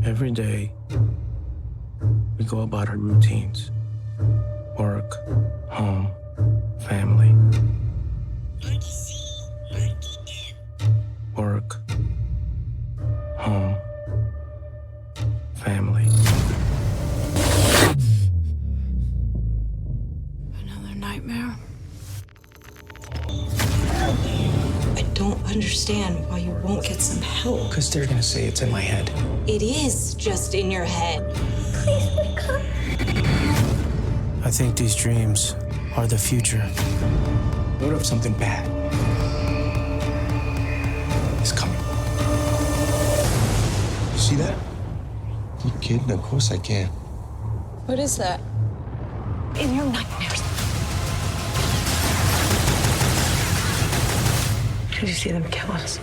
Every day, we go about our routines. Work, home, family. Work, home, family. Another nightmare? I don't understand why you won't get some help. Because they're gonna say it's in my head. It is just in your head. Please wake up. I think these dreams are the future. What if something bad is coming? You see that? You kidding? Of course I can. What is that? In your nightmares. Did you see them kill us?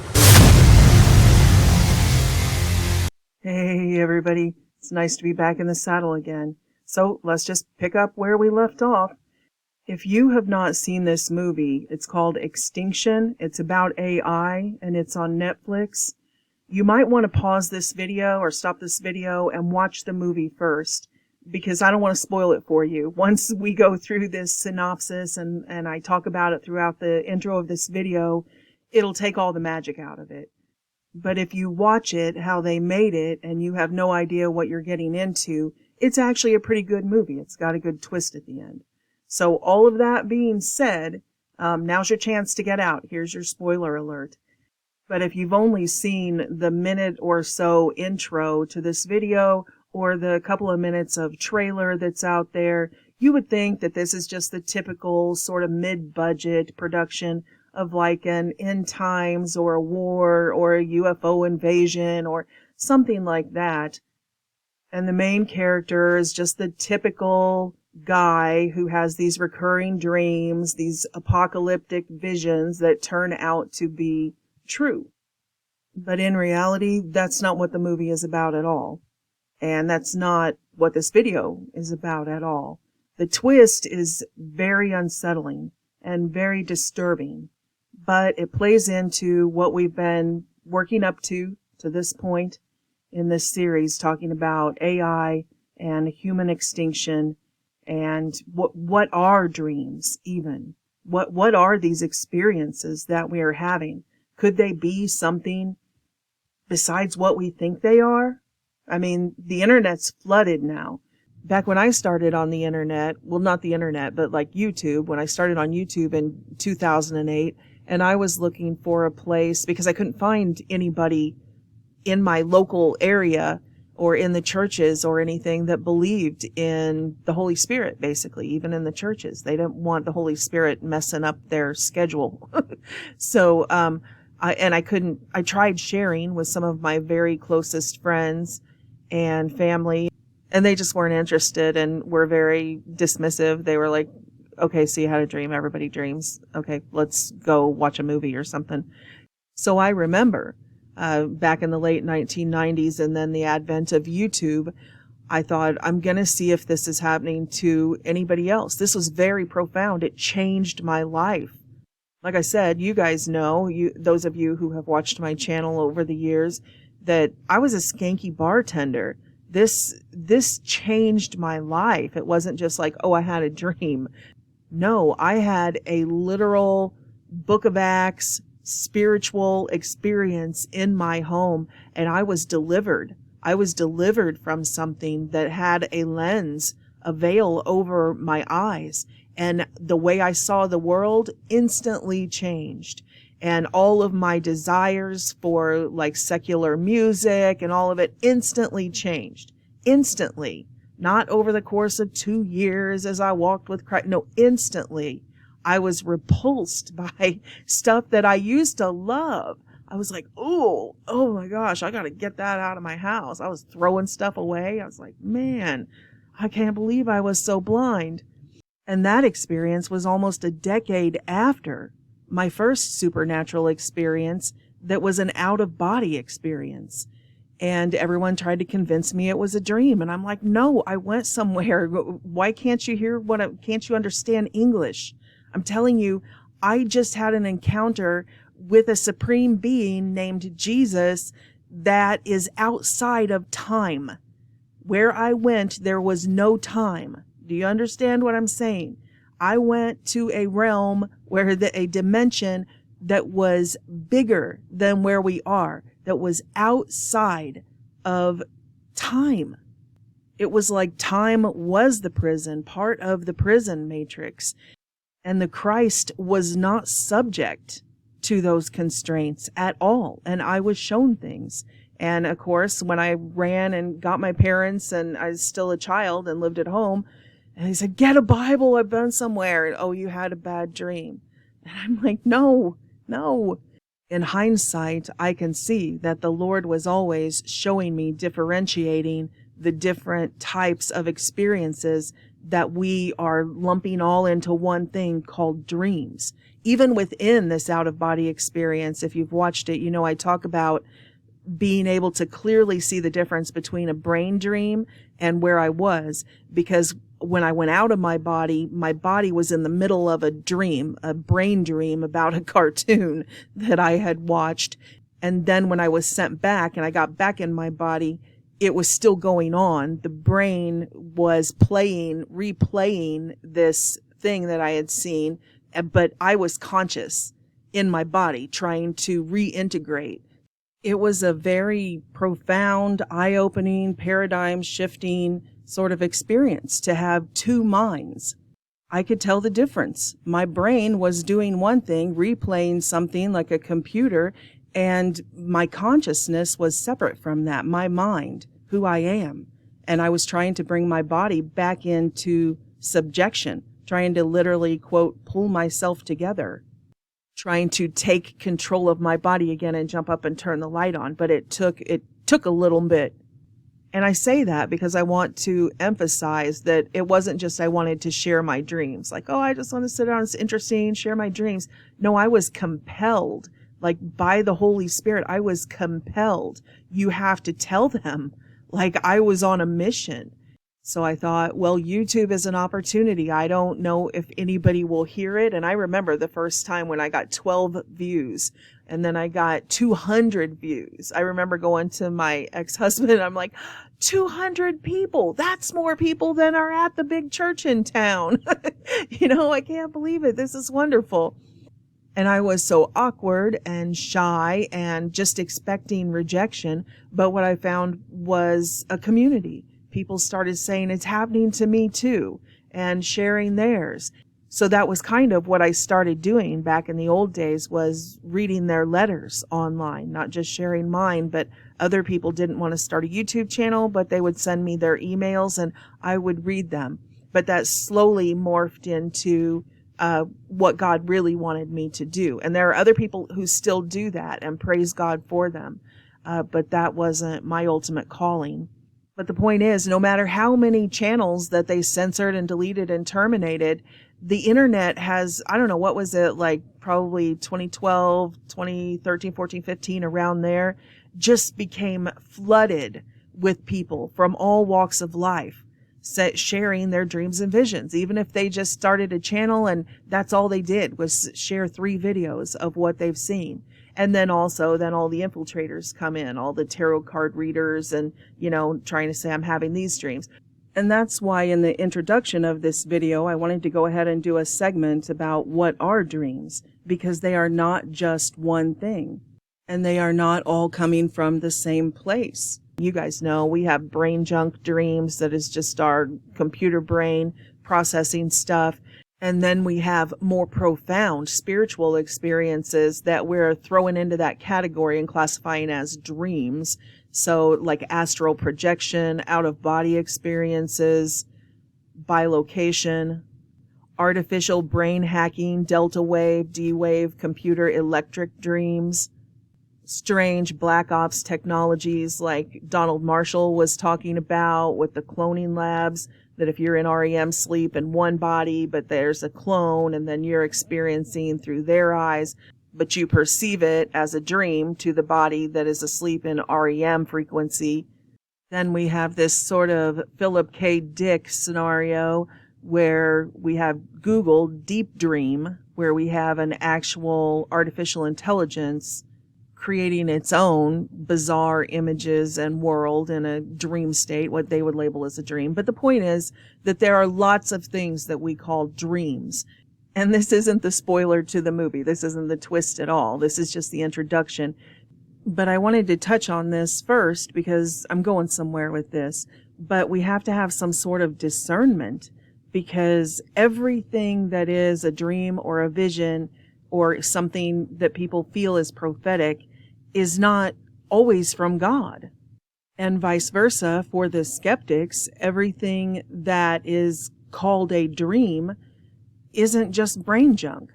Hey everybody, it's nice to be back in the saddle again. So let's just pick up where we left off. If you have not seen this movie, it's called Extinction. It's about AI and it's on Netflix. You might want to pause this video or stop this video and watch the movie first, because I don't want to spoil it for you. Once we go through this synopsis and I talk about it throughout the intro of this video, it'll take all the magic out of it. But if you watch it, how they made it, and you have no idea what you're getting into, it's actually a pretty good movie. It's got a good twist at the end. So all of that being said, now's your chance to get out. Here's your spoiler alert. But if you've only seen the minute or so intro to this video, or the couple of minutes of trailer that's out there, you would think that this is just the typical sort of mid-budget production of like an end times or a war or a UFO invasion or something like that. And the main character is just the typical guy who has these recurring dreams, these apocalyptic visions that turn out to be true. But in reality, that's not what the movie is about at all. And that's not what this video is about at all. The twist is very unsettling and very disturbing, but it plays into what we've been working up to this point in this series, talking about AI and human extinction and what are dreams even? What are these experiences that we are having? Could they be something besides what we think they are? I mean, the internet's flooded now. Back when I started on the internet, well, not the internet, but like YouTube, when I started on YouTube in 2008, and I was looking for a place because I couldn't find anybody in my local area or in the churches or anything that believed in the Holy Spirit, basically, even in the churches. They didn't want the Holy Spirit messing up their schedule. So, I tried sharing with some of my very closest friends and family, and they just weren't interested and were very dismissive. They were like, okay, so you had a dream. Everybody dreams. Okay, let's go watch a movie or something. So I remember back in the late 1990s and then the advent of YouTube, I thought, I'm going to see if this is happening to anybody else. This was very profound. It changed my life. Like I said, you guys know, those of you who have watched my channel over the years, that I was a skanky bartender. This changed my life. It wasn't just like, oh, I had a dream. No, I had a literal Book of Acts spiritual experience in my home, and I was delivered. I was delivered from something that had a lens, a veil over my eyes, and the way I saw the world instantly changed. And all of my desires for like secular music and all of it instantly changed. Instantly. Not over the course of 2 years as I walked with Christ. No, instantly. I was repulsed by stuff that I used to love. I was like, oh my gosh, I got to get that out of my house. I was throwing stuff away. I was like, man, I can't believe I was so blind. And that experience was almost a decade after my first supernatural experience that was an out-of-body experience. And everyone tried to convince me it was a dream. And I'm like, no, I went somewhere. Why can't you can't you understand English? I'm telling you, I just had an encounter with a supreme being named Jesus that is outside of time. Where I went, there was no time. Do you understand what I'm saying? I went to a realm where a dimension that was bigger than where we are, that was outside of time. It was like time was the prison, part of the prison matrix. And the Christ was not subject to those constraints at all. And I was shown things. And of course, when I ran and got my parents and I was still a child and lived at home, and he said, get a Bible, I've been somewhere. And, oh, you had a bad dream. And I'm like, no. In hindsight, I can see that the Lord was always showing me, differentiating the different types of experiences that we are lumping all into one thing called dreams. Even within this out-of-body experience, if you've watched it, you know I talk about being able to clearly see the difference between a brain dream and where I was, because when I went out of my body was in the middle of a dream, a brain dream about a cartoon that I had watched. And then when I was sent back and I got back in my body, it was still going on. The brain was replaying this thing that I had seen, but I was conscious in my body trying to reintegrate. It was a very profound, eye-opening, paradigm-shifting sort of experience to have two minds. I could tell the difference. My brain was doing one thing, replaying something like a computer, and my consciousness was separate from that, my mind, who I am. And I was trying to bring my body back into subjection, trying to literally, quote, pull myself together, trying to take control of my body again and jump up and turn the light on. But it took a little bit. And I say that because I want to emphasize that it wasn't just I wanted to share my dreams. Like, oh, I just want to sit down, it's interesting, share my dreams. No, I was compelled, like by the Holy Spirit, I was compelled. You have to tell them, like I was on a mission. So I thought, well, YouTube is an opportunity. I don't know if anybody will hear it. And I remember the first time when I got 12 views and then I got 200 views. I remember going to my ex-husband. I'm like, 200 people. That's more people than are at the big church in town. I can't believe it. This is wonderful. And I was so awkward and shy and just expecting rejection. But what I found was a community. People started saying it's happening to me too and sharing theirs. So that was kind of what I started doing back in the old days, was reading their letters online, not just sharing mine, but other people didn't want to start a YouTube channel, but they would send me their emails and I would read them. But that slowly morphed into what God really wanted me to do. And there are other people who still do that, and praise God for them. But that wasn't my ultimate calling. But the point is, no matter how many channels that they censored and deleted and terminated, the internet has, I don't know, what was it, like probably 2012, 2013, 14, 15, around there, just became flooded with people from all walks of life sharing their dreams and visions. Even if they just started a channel and that's all they did was share 3 videos of what they've seen. And then all the infiltrators come in, all the tarot card readers and, trying to say I'm having these dreams. And that's why in the introduction of this video, I wanted to go ahead and do a segment about what are dreams, because they are not just one thing and they are not all coming from the same place. You guys know we have brain junk dreams that is just our computer brain processing stuff. And then we have more profound spiritual experiences that we're throwing into that category and classifying as dreams. So like astral projection, out-of-body experiences, bilocation, artificial brain hacking, delta wave, D-wave, computer electric dreams, strange black ops technologies like Donald Marshall was talking about with the cloning labs, that if you're in REM sleep in one body, but there's a clone and then you're experiencing through their eyes, but you perceive it as a dream to the body that is asleep in REM frequency. Then we have this sort of Philip K. Dick scenario where we have Google Deep Dream, where we have an actual artificial intelligence creating its own bizarre images and world in a dream state, what they would label as a dream. But the point is that there are lots of things that we call dreams. And this isn't the spoiler to the movie. This isn't the twist at all. This is just the introduction. But I wanted to touch on this first because I'm going somewhere with this. But we have to have some sort of discernment, because everything that is a dream or a vision or something that people feel is prophetic is not always from God. And vice versa, for the skeptics, everything that is called a dream isn't just brain junk.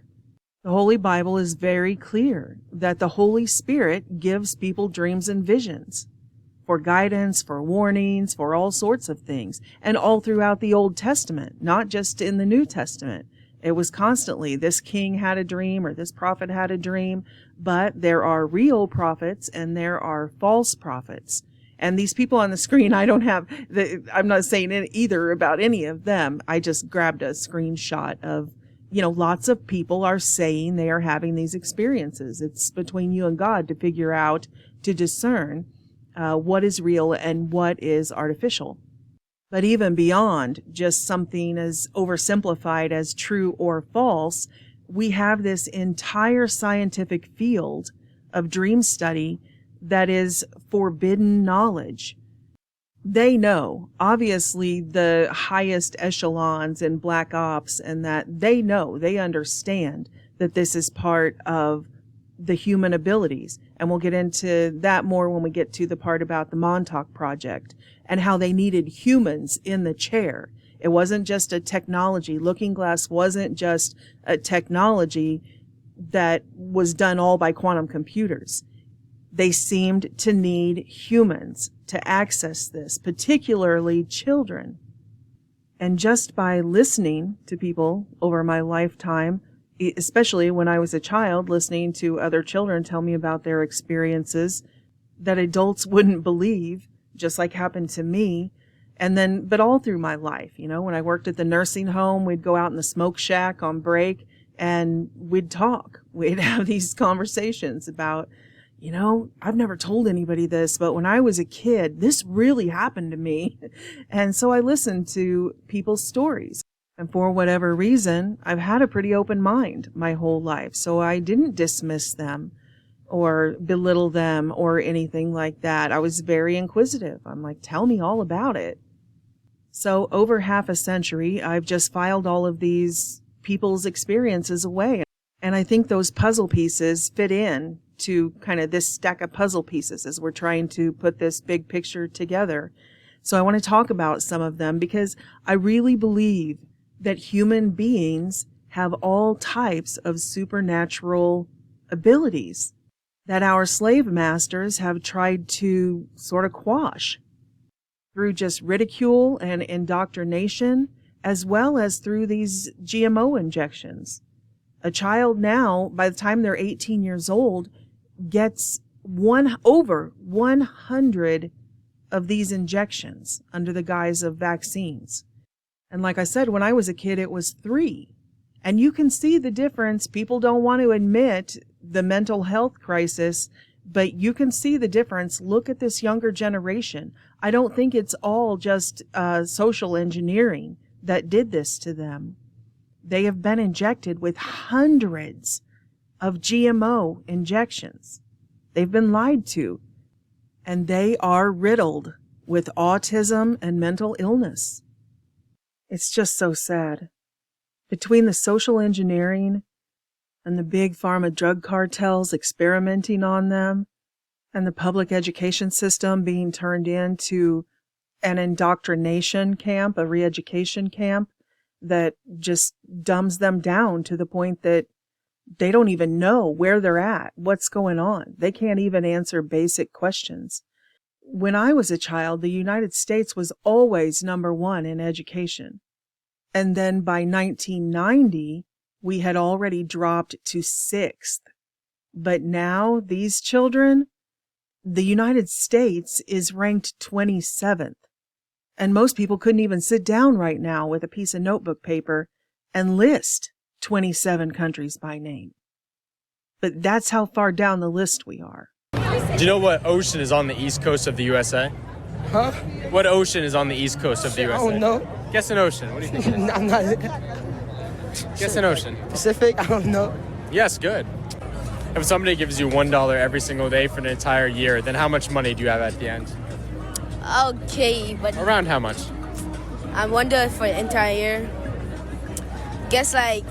The Holy Bible is very clear that the Holy Spirit gives people dreams and visions for guidance, for warnings, for all sorts of things, and all throughout the Old Testament, not just in the New Testament. It was constantly, this king had a dream or this prophet had a dream, but there are real prophets and there are false prophets. And these people on the screen, I'm not saying either about any of them. I just grabbed a screenshot of, lots of people are saying they are having these experiences. It's between you and God to figure out, to discern what is real and what is artificial. But even beyond just something as oversimplified as true or false, we have this entire scientific field of dream study that is forbidden knowledge. They know, obviously, the highest echelons in Black Ops, and that they know, they understand that this is part of the human abilities. And we'll get into that more when we get to the part about the Montauk Project and how they needed humans in the chair. It wasn't just a technology. Looking Glass wasn't just a technology that was done all by quantum computers. They seemed to need humans to access this, particularly children. And just by listening to people over my lifetime, especially when I was a child, listening to other children tell me about their experiences that adults wouldn't believe, just like happened to me. And then, but all through my life, when I worked at the nursing home, we'd go out in the smoke shack on break and we'd talk. We'd have these conversations about, I've never told anybody this, but when I was a kid, this really happened to me. And so I listened to people's stories. And for whatever reason, I've had a pretty open mind my whole life. So I didn't dismiss them or belittle them or anything like that. I was very inquisitive. I'm like, tell me all about it. So over half a century, I've just filed all of these people's experiences away. And I think those puzzle pieces fit in to kind of this stack of puzzle pieces as we're trying to put this big picture together. So I want to talk about some of them because I really believe that human beings have all types of supernatural abilities that our slave masters have tried to sort of quash through just ridicule and indoctrination, as well as through these GMO injections. A child now, by the time they're 18 years old, gets over 100 of these injections under the guise of vaccines. And like I said, when I was a kid, it was 3. And you can see the difference. People don't want to admit the mental health crisis, but you can see the difference. Look at this younger generation. I don't think it's all just social engineering that did this to them. They have been injected with hundreds of GMO injections. They've been lied to, and they are riddled with autism and mental illness. It's just so sad. Between the social engineering and the big pharma drug cartels experimenting on them and the public education system being turned into an indoctrination camp, a re-education camp that just dumbs them down to the point that they don't even know where they're at, what's going on. They can't even answer basic questions. When I was a child, the United States was always number 1 in education. And then by 1990, we had already dropped to 6th. But now these children, the United States is ranked 27th. And most people couldn't even sit down right now with a piece of notebook paper and list 27 countries by name. But that's how far down the list we are. Do you know what ocean is on the east coast of the USA? Huh? What ocean is on the east coast of the USA? I don't know. Guess an ocean. What do you think? I'm not. Guess an ocean. Pacific? I don't know. Yes, good. If somebody gives you $1 every single day for an entire year, then how much money do you have at the end? Okay, but Around how much? I wonder for the entire year. Guess like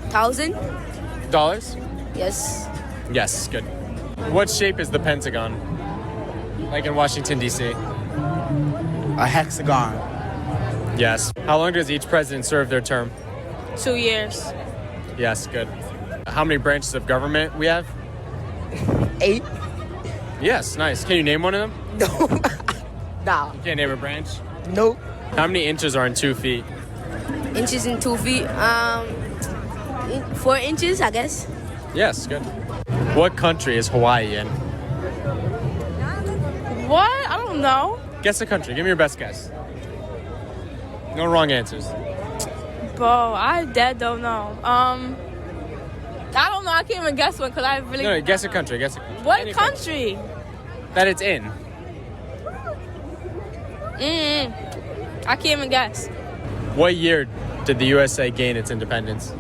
$1,000? Dollars? Yes. Yes, good. What shape is the Pentagon? Like in Washington, D.C.? A hexagon. Yes. How long does each president serve their term? 2 years. Yes, good. How many branches of government we have? 8? Yes, nice. Can you name one of them? No. Nah. You can't name a branch? Nope. How many inches are in 2 feet? Inches in 2 feet. 4 inches, I guess. Yes, good. What country is Hawaii in? What? I don't know. Guess a country. Give me your best guess. No wrong answers. Bro, I dead don't know. I don't know. I can't even guess one because I really. No, guess a country. Guess a country. What Any country? that it's in. I can't even guess. What year did the USA gain its independence?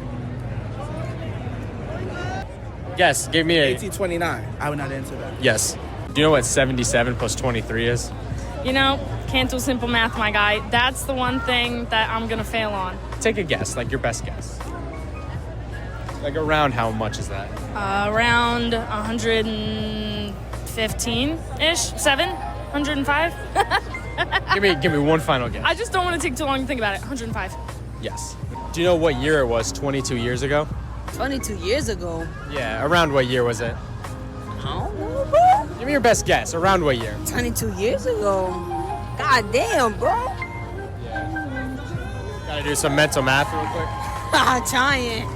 Guess. Give me a. 1829. I would not answer that. Yes. Do you know what 77 plus 23 is? You know, can't do simple math, my guy. That's the one thing that I'm gonna fail on. Take a guess, like your best guess. Like around how much is that? Around 115-ish? 7? 105? Give me one final guess. I just don't want to take too long to think about it. 105. Yes. Do you know what year it was 22 years ago? 22 years ago. Yeah, around what year was it? I don't know, bro. Give me your best guess. Around what year? 22 years ago. God damn, bro. Gotta do some mental math real quick. I'm trying.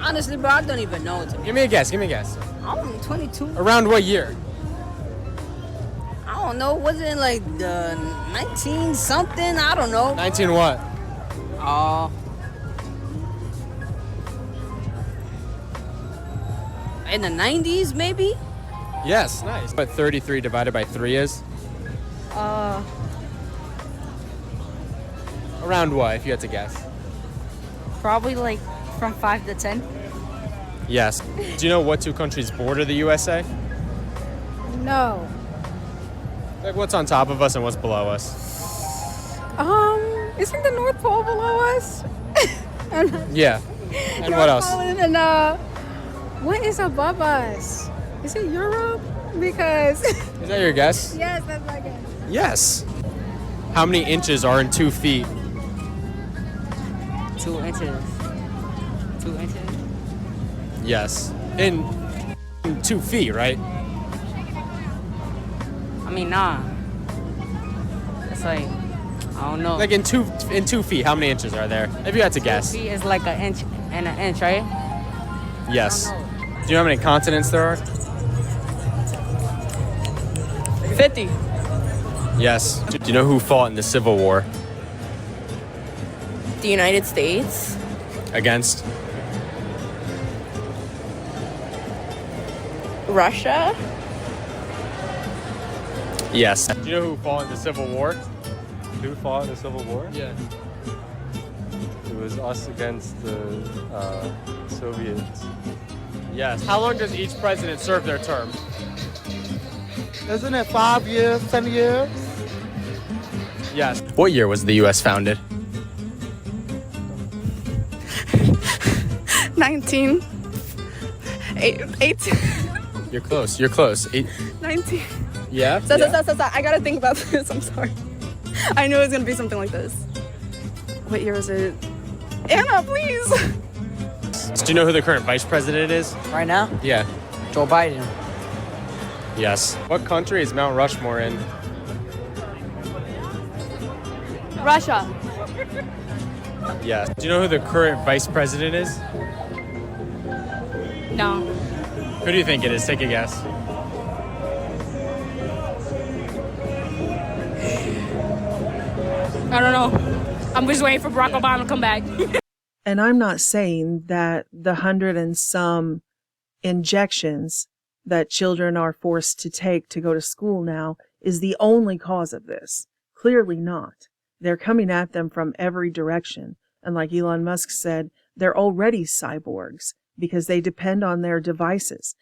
Honestly, bro, I don't even know. Give me a guess. Give me a guess. I'm 22. Around what year? I don't know. Was it like the 19 something? I don't know. 19 what? In the 90s, maybe? Yes, nice. What 33 divided by 3 is? Around what, if you had to guess? Probably like from 5 to 10. Yes. Do you know what 2 countries border the USA? No. Like what's on top of us and what's below us? Isn't the North Pole below us? Yeah. And what else? And what is above us? Is it Europe? Because Is that your guess? yes, that's my guess. Yes. How many inches are in 2 feet? 2 inches. 2 inches? Yes. In 2 feet, right? I mean, nah. It's like, I don't know. Like in 2 feet, how many inches are there? If you had to guess. feet is like an inch and an inch, right? Yes. Do you know how many continents there are? 50. Yes. Do you know who fought in the Civil War? The United States. Against? Russia. Yes. Do you know who fought in the Civil War? Who fought in the Civil War? Yeah. It was us against the Soviets. Yes. How long does each president serve their term? Isn't it 5 years, 10 years? Yes. What year was the U.S. founded? 19. 18. You're close. You're close. 19. Yeah? Stop. I gotta think about this. I'm sorry. I knew it was gonna be something like this. What year is it? Anna, please. Do you know who the current vice president is? Right now? Yeah. Joe Biden. Yes. What country is Mount Rushmore in? Russia. Yes. Do you know who the current vice president is? No. Who do you think it is? Take a guess. I don't know. I'm just waiting for Barack Obama to come back. And I'm not saying that the 100 and some injections that children are forced to take to go to school now is the only cause of this. Clearly not. They're coming at them from every direction. And like Elon Musk said, they're already cyborgs because they depend on their devices.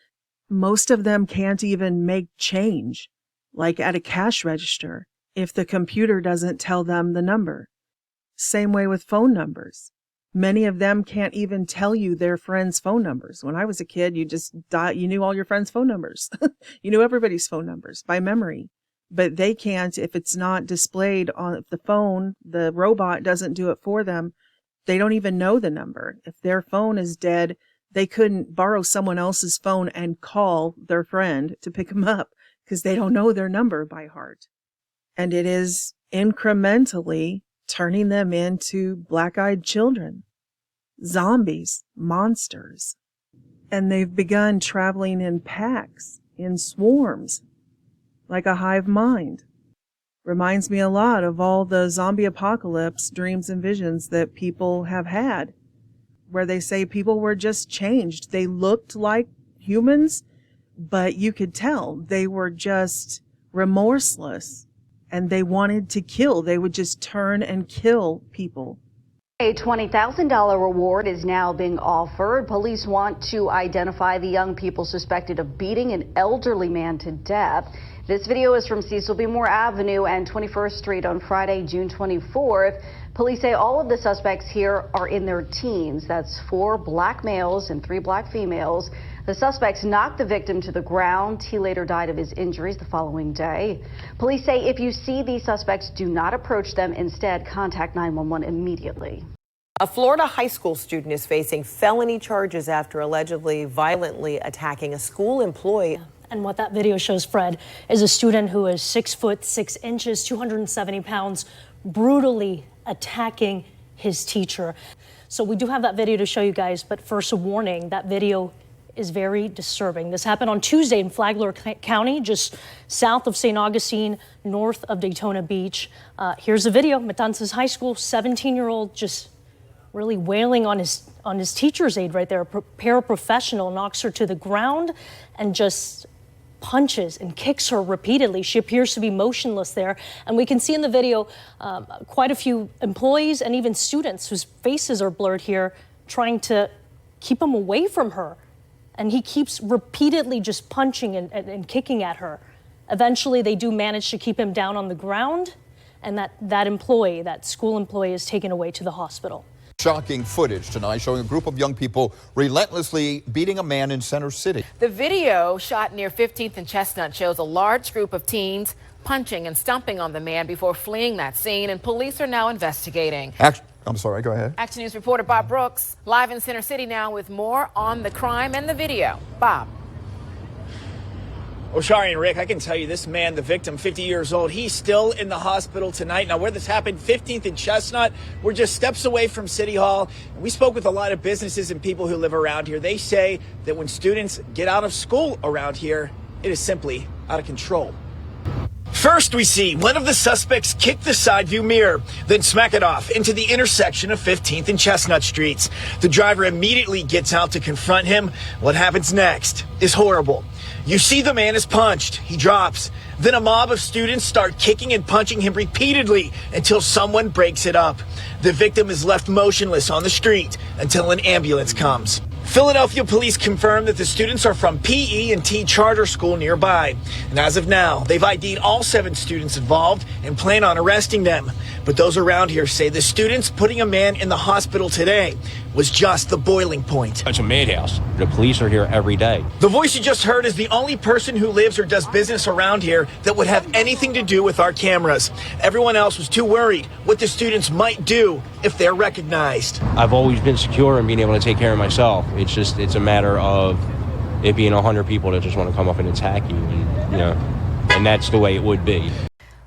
Most of them can't even make change, like at a cash register, if the computer doesn't tell them the number. Same way with phone numbers. Many of them can't even tell you their friends' phone numbers. When I was a kid, you knew all your friends' phone numbers. You knew everybody's phone numbers by memory. But they can't, if it's not displayed on the phone, the robot doesn't do it for them. They don't even know the number. If their phone is dead, they couldn't borrow someone else's phone and call their friend to pick them up because they don't know their number by heart. And it is incrementally turning them into black-eyed children, zombies, monsters. And they've begun traveling in packs, in swarms, like a hive mind. Reminds me a lot of all the zombie apocalypse dreams and visions that people have had, where they say people were just changed. They looked like humans, but you could tell they were just remorseless and they wanted to kill. They would just turn and kill people. A $20,000 reward is now being offered. Police want to identify the young people suspected of beating an elderly man to death. This video is from Cecil B. Moore Avenue and 21st Street on Friday, June 24th. Police say all of the suspects here are in their teens. That's 4 black males and 3 black females. The suspects knocked the victim to the ground. He later died of his injuries the following day. Police say if you see these suspects, do not approach them. Instead, contact 911 immediately. A Florida high school student is facing felony charges after allegedly violently attacking a school employee. And what that video shows, Fred, is a student who is 6 foot 6 inches, 270 pounds, brutally attacking his teacher. So we do have that video to show you guys, but first a warning, that video is very disturbing. This happened on Tuesday in Flagler County, just south of St. Augustine, north of Daytona Beach. Here's a video, Matanzas High School, 17-year-old just really wailing on his teacher's aide right there. A paraprofessional knocks her to the ground and just punches and kicks her repeatedly. She appears to be motionless there. And we can see in the video quite a few employees and even students whose faces are blurred here trying to keep him away from her. And he keeps repeatedly just punching and kicking at her. Eventually, they do manage to keep him down on the ground, and that school employee is taken away to the hospital. Shocking footage tonight showing a group of young people relentlessly beating a man in Center City. The video shot near 15th and Chestnut shows a large group of teens punching and stomping on the man before fleeing that scene, and police are now investigating. I'm sorry, go ahead. Action News reporter Bob Brooks live in Center City now with more on the crime and the video. Bob. Well, Shari and Rick, I can tell you this man, the victim, 50 years old, he's still in the hospital tonight. Now, where this happened, 15th and Chestnut, we're just steps away from City Hall. We spoke with a lot of businesses and people who live around here. They say that when students get out of school around here, it is simply out of control. First, we see one of the suspects kick the side view mirror, then smack it off into the intersection of 15th and Chestnut Streets. The driver immediately gets out to confront him. What happens next is horrible. You see the man is punched. He drops. Then a mob of students start kicking and punching him repeatedly until someone breaks it up. The victim is left motionless on the street until an ambulance comes. Philadelphia police confirm that the students are from PE and T charter school nearby. And as of now, they've ID'd all 7 students involved and plan on arresting them. But those around here say the students putting a man in the hospital today was just the boiling point. It's a madhouse. The police are here every day. The voice you just heard is the only person who lives or does business around here that would have anything to do with our cameras. Everyone else was too worried what the students might do if they're recognized. I've always been secure and being able to take care of myself. It's a matter of it being 100 people that just want to come up and attack you, and that's the way it would be.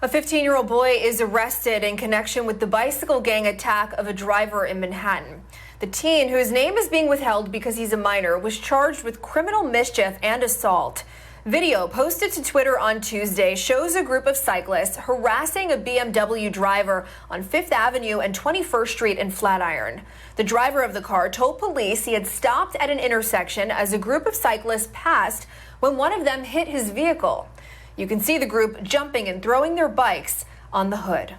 A 15-year-old boy is arrested in connection with the bicycle gang attack of a driver in Manhattan. The teen, whose name is being withheld because he's a minor, was charged with criminal mischief and assault. Video posted to Twitter on Tuesday shows a group of cyclists harassing a BMW driver on 5th Avenue and 21st Street in Flatiron. The driver of the car told police he had stopped at an intersection as a group of cyclists passed when one of them hit his vehicle. You can see the group jumping and throwing their bikes on the hood.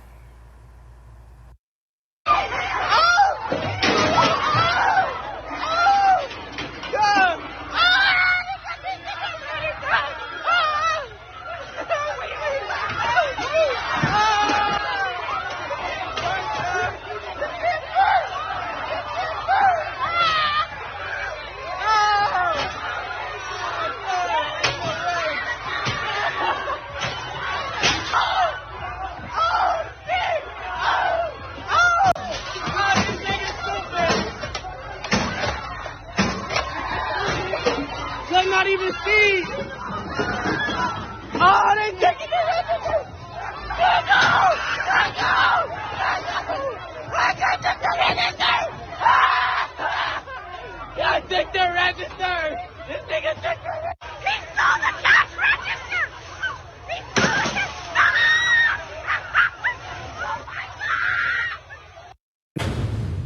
Not even see. Oh, they taking the register. Let go! Let go! Let go! I got the register. I took the register. This nigga took the register. He stole the cash register. He stole the cash.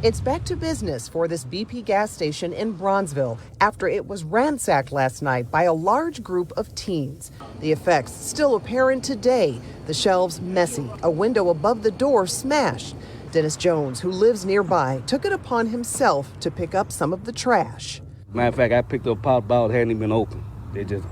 It's back to business for this BP gas station in Bronzeville after it was ransacked last night by a large group of teens. The effects still apparent today. The shelves messy, a window above the door smashed. Dennis Jones, who lives nearby, took it upon himself to pick up some of the trash. Matter of fact, I picked up pop bottles, hadn't even been open. They just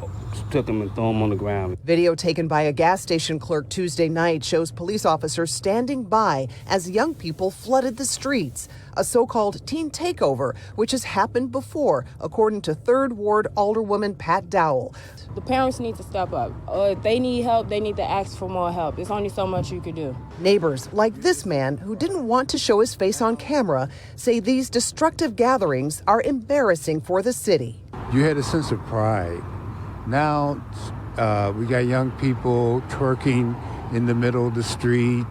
took them and threw them on the ground. Video taken by a gas station clerk Tuesday night shows police officers standing by as young people flooded the streets. A so-called teen takeover, which has happened before, according to 3rd Ward Alderwoman Pat Dowell. The parents need to step up. If they need help, they need to ask for more help. There's only so much you can do. Neighbors, like this man who didn't want to show his face on camera, say these destructive gatherings are embarrassing for the city. You had a sense of pride. Now we got young people twerking in the middle of the street,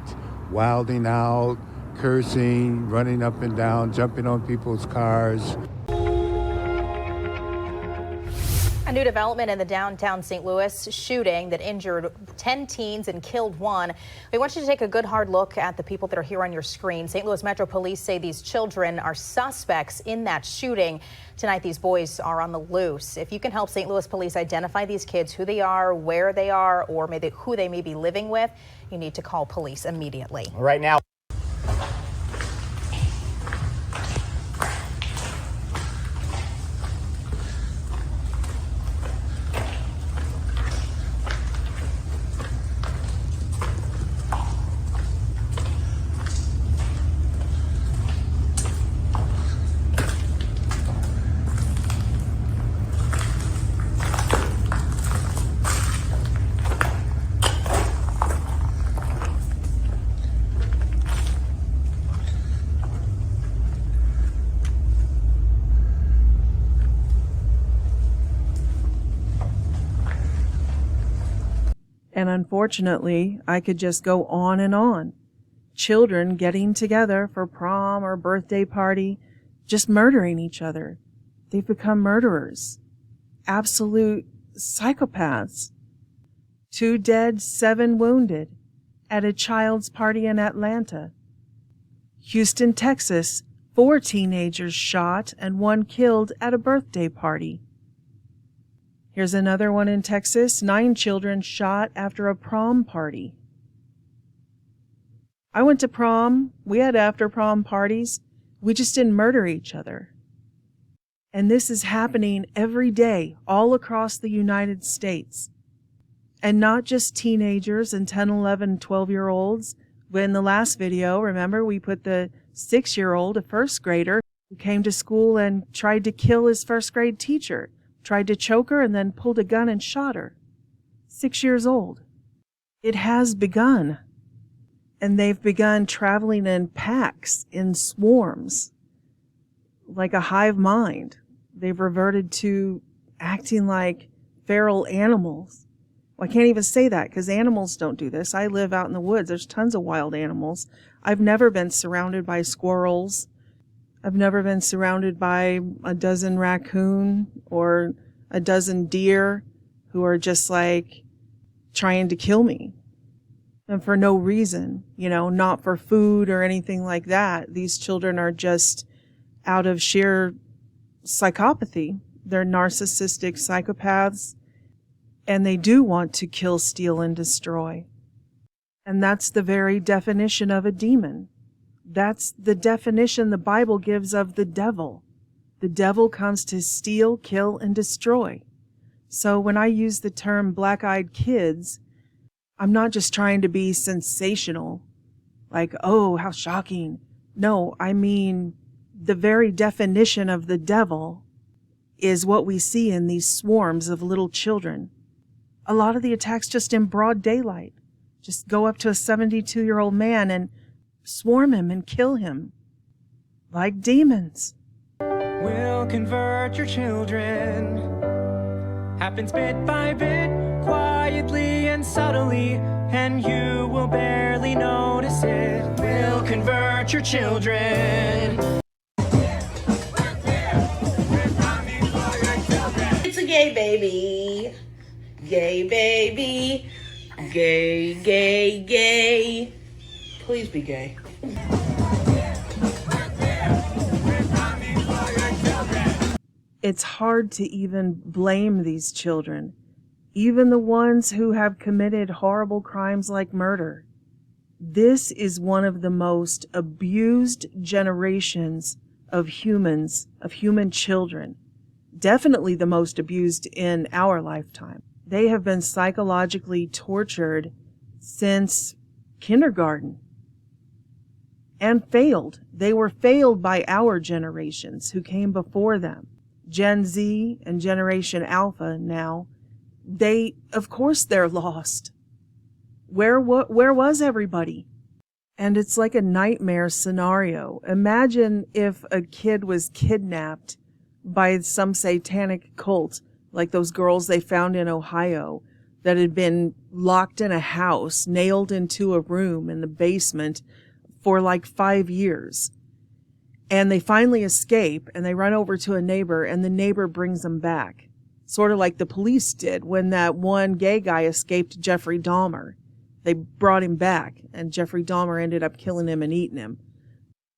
wilding out, cursing, running up and down, jumping on people's cars. A new development in the downtown St. Louis shooting that injured 10 teens and killed 1. We want you to take a good hard look at the people that are here on your screen. St. Louis Metro Police say these children are suspects in that shooting. Tonight, these boys are on the loose. If you can help St. Louis Police identify these kids, who they are, where they are, or maybe who they may be living with, you need to call police immediately. Right now. And unfortunately, I could just go on and on. Children getting together for prom or birthday party, just murdering each other. They've become murderers. Absolute psychopaths. 2 dead, 7 wounded at a child's party in Atlanta. Houston, Texas, 4 teenagers shot and 1 killed at a birthday party. Here's another one in Texas, 9 children shot after a prom party. I went to prom. We had after prom parties. We just didn't murder each other. And this is happening every day all across the United States. And not just teenagers and 10, 11, 12-year-olds. In the last video, remember, we put the 6-year-old, a first grader, who came to school and tried to kill his first grade teacher. Tried to choke her and then pulled a gun and shot her. 6 years old. It has begun. And they've begun traveling in packs, in swarms, like a hive mind. They've reverted to acting like feral animals. Well, I can't even say that because animals don't do this. I live out in the woods. There's tons of wild animals. I've never been surrounded by squirrels. I've never been surrounded by a dozen raccoon or a dozen deer. who are just like trying to kill me. And for no reason, you know, not for food or anything like that. These children are just out of sheer psychopathy. They're narcissistic psychopaths, and they do want to kill, steal, and destroy. And that's the very definition of a demon. That's the definition the Bible gives of the devil. The devil comes to steal, kill, and destroy. So when I use the term black-eyed kids, I'm not just trying to be sensational, like, oh, how shocking. No, I mean, the very definition of the devil is what we see in these swarms of little children. A lot of the attacks just in broad daylight. Just go up to a 72-year-old man and swarm him and kill him. Like demons. We'll convert your children. Happens bit by bit, quietly and subtly, and you will barely notice it. We'll convert your children. It's a gay baby. Gay baby. Gay, gay, gay. Please be gay. It's hard to even blame these children, even the ones who have committed horrible crimes like murder. This is one of the most abused generations of humans, of human children. Definitely the most abused in our lifetime. They have been psychologically tortured since kindergarten and failed. They were failed by our generations who came before them. Gen Z and Generation Alpha now, of course they're lost. Where was everybody? And it's like a nightmare scenario. Imagine if a kid was kidnapped by some satanic cult, like those girls they found in Ohio that had been locked in a house, nailed into a room in the basement for like 5 years. And they finally escape, and they run over to a neighbor, and the neighbor brings them back. Sort of like the police did when that one gay guy escaped Jeffrey Dahmer. They brought him back, and Jeffrey Dahmer ended up killing him and eating him.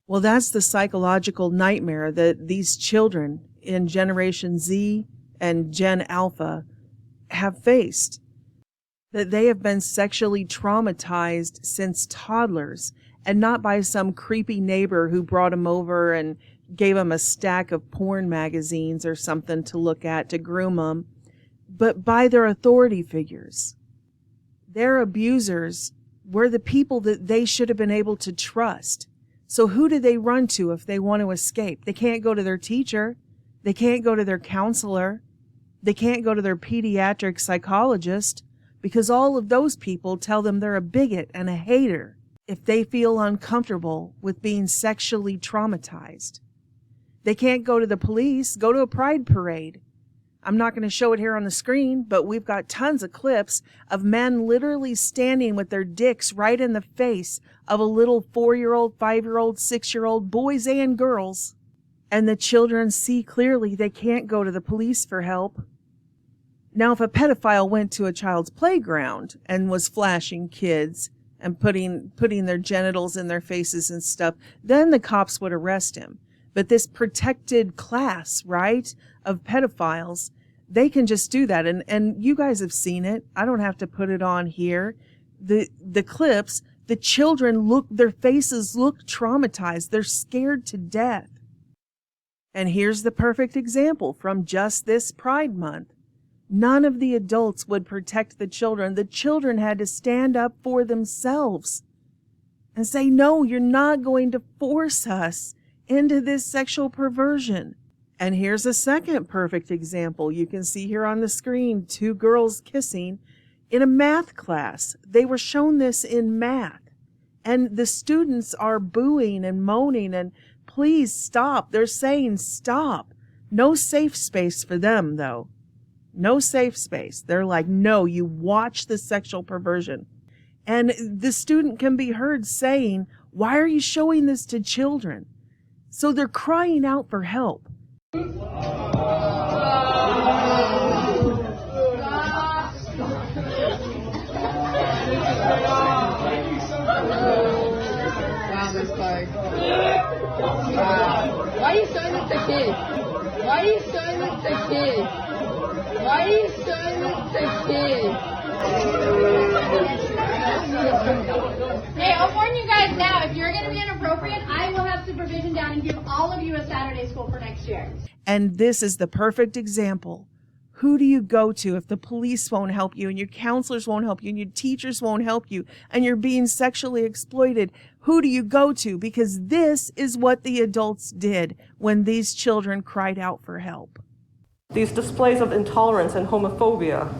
Well, that's the psychological nightmare that these children in Generation Z and Gen Alpha have faced. That they have been sexually traumatized since toddlers, and not by some creepy neighbor who brought them over and gave them a stack of porn magazines or something to look at to groom them, but by their authority figures. Their abusers were the people that they should have been able to trust. So who do they run to if they want to escape? They can't go to their teacher. They can't go to their counselor. They can't go to their pediatric psychologist, because all of those people tell them they're a bigot and a hater if they feel uncomfortable with being sexually traumatized. They can't go to the police, go to a pride parade. I'm not going to show it here on the screen, but we've got tons of clips of men literally standing with their dicks right in the face of a little 4-year-old, 5-year-old, 6-year-old, boys and girls. And the children see clearly they can't go to the police for help. Now, if a pedophile went to a child's playground and was flashing kids and putting their genitals in their faces and stuff, then the cops would arrest him. But this protected class, right, of pedophiles, they can just do that. And you guys have seen it. I don't have to put it on here. The clips, the children their faces look traumatized. They're scared to death. And here's the perfect example from just this Pride Month. None of the adults would protect the children. The children had to stand up for themselves and say, no, you're not going to force us into this sexual perversion. And here's a second perfect example. You can see here on the screen 2 girls kissing in a math class. They were shown this in math. And the students are booing and moaning and please stop. They're saying stop. No safe space for them, though. No safe space. They're like, no, you watch the sexual perversion. And the student can be heard saying, why are you showing this to children? So they're crying out for help. to kids? Why are you showing it to kids? Hey, I'll warn you guys now, if you're going to be inappropriate, I will have supervision down and give all of you a Saturday school for next year. And this is the perfect example. Who do you go to if the police won't help you and your counselors won't help you and your teachers won't help you and you're being sexually exploited? Who do you go to? Because this is what the adults did when these children cried out for help. These displays of intolerance and homophobia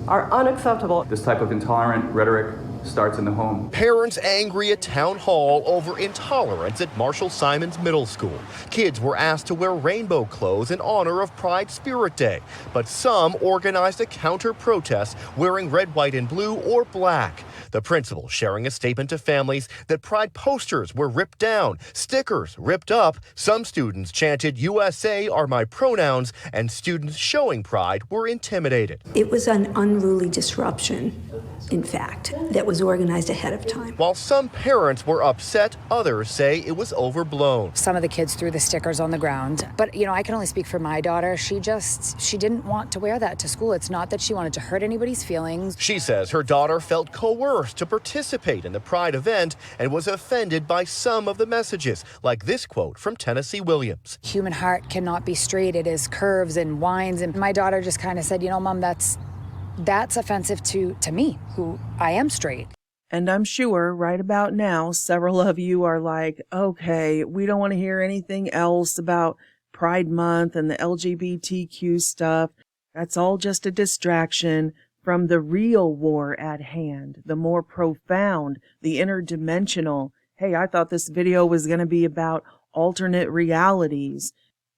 are unacceptable. This type of intolerant rhetoric starts in the home. Parents angry at town hall over intolerance at Marshall Simons Middle School. Kids were asked to wear rainbow clothes in honor of Pride Spirit Day, but some organized a counter-protest wearing red, white, and blue or black. The principal sharing a statement to families that Pride posters were ripped down, stickers ripped up. Some students chanted "USA are my pronouns," and students showing Pride were intimidated. It was an unruly disruption, in fact, that was organized ahead of time. While some parents were upset, others say it was overblown. Some of the kids threw the stickers on the ground. But, you know, I can only speak for my daughter. She didn't want to wear that to school. It's not that she wanted to hurt anybody's feelings. She says her daughter felt coerced to participate in the Pride event and was offended by some of the messages, like this quote from Tennessee Williams. Human heart cannot be straight. It is curves and winds. And my daughter just kind of said, you know, Mom, that's offensive to me, who I am straight. And I'm sure right about now, several of you are like, okay, we don't want to hear anything else about Pride Month and the LGBTQ stuff. That's all just a distraction from the real war at hand, the more profound, the interdimensional. Hey, I thought this video was going to be about alternate realities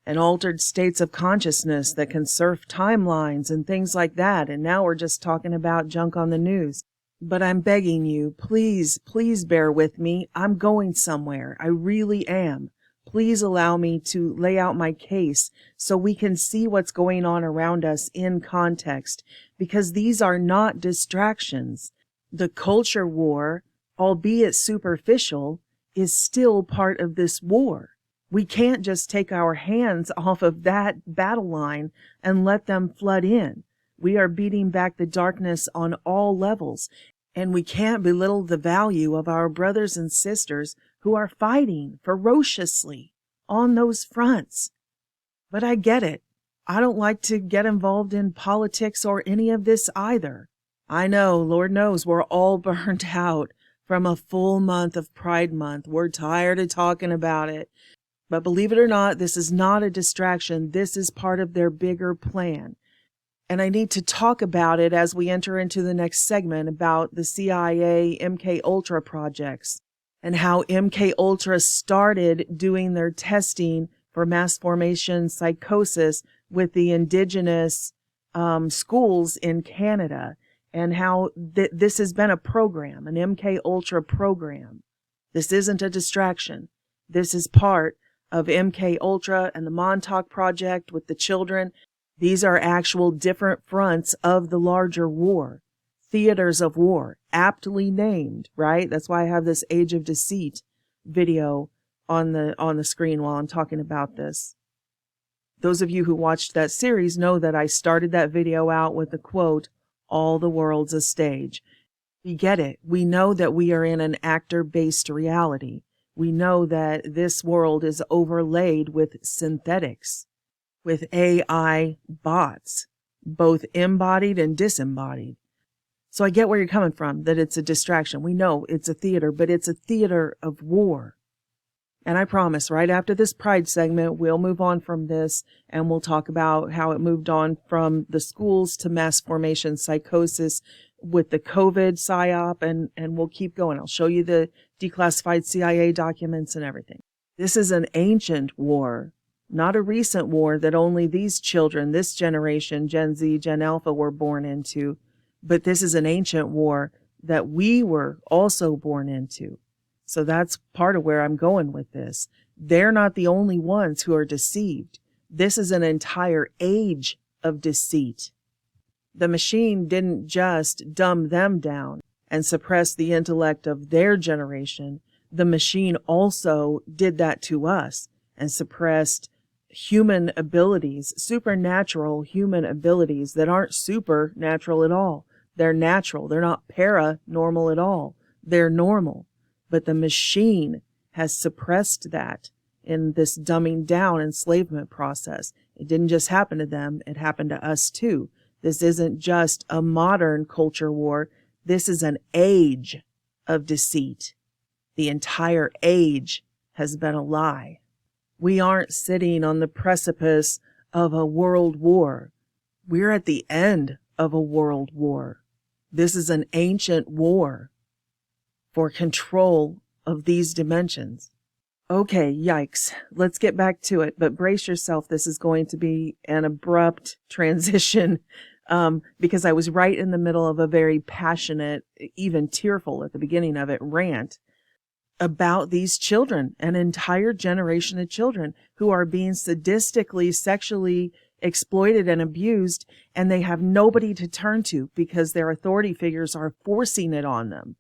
and altered states of consciousness that can surf timelines and things like that. And now we're just talking about junk on the news. But I'm begging you, please, please bear with me. I'm going somewhere. I really am. Please allow me to lay out my case so we can see what's going on around us in context, because these are not distractions. The culture war, albeit superficial, is still part of this war. We can't just take our hands off of that battle line and let them flood in. We are beating back the darkness on all levels, and we can't belittle the value of our brothers and sisters who are fighting ferociously on those fronts. But I get it. I don't like to get involved in politics or any of this either. I know, Lord knows, we're all burnt out from a full month of Pride Month. We're tired of talking about it. But believe it or not, this is not a distraction. This is part of their bigger plan. And I need to talk about it as we enter into the next segment about the CIA MKUltra projects and how MKUltra started doing their testing for mass formation psychosis with the indigenous schools in Canada, and how this has been a program, an MKUltra program. This isn't a distraction. This is part of MKUltra and the Montauk Project with the children. These are actual different fronts of the larger war, theaters of war, aptly named, right? That's why I have this Age of Deceit video on the screen while I'm talking about this. Those of you who watched that series know that I started that video out with the quote, "All the world's a stage." We get it. We know that we are in an actor-based reality. We know that this world is overlaid with synthetics, with AI bots, both embodied and disembodied. So I get where you're coming from, that it's a distraction. We know it's a theater, but it's a theater of war. And I promise, right after this Pride segment, we'll move on from this and we'll talk about how it moved on from the schools to mass formation psychosis with the COVID psyop, and we'll keep going. I'll show you the declassified CIA documents and everything. This is an ancient war, not a recent war that only these children, this generation, Gen Z, Gen Alpha, were born into. But this is an ancient war that we were also born into. So that's part of where I'm going with this. They're not the only ones who are deceived. This is an entire age of deceit. The machine didn't just dumb them down and suppress the intellect of their generation. The machine also did that to us and suppressed human abilities, supernatural human abilities that aren't supernatural at all. They're natural. They're not paranormal at all. They're normal. But the machine has suppressed that in this dumbing down enslavement process. It didn't just happen to them. It happened to us too. This isn't just a modern culture war. This is an age of deceit. The entire age has been a lie. We aren't sitting on the precipice of a world war. We're at the end of a world war. This is an ancient war for control of these dimensions. Okay, yikes. Let's get back to it, but brace yourself. This is going to be an abrupt transition because I was right in the middle of a very passionate, even tearful at the beginning of it, rant about these children, an entire generation of children who are being sadistically, sexually exploited and abused, and they have nobody to turn to because their authority figures are forcing it on them.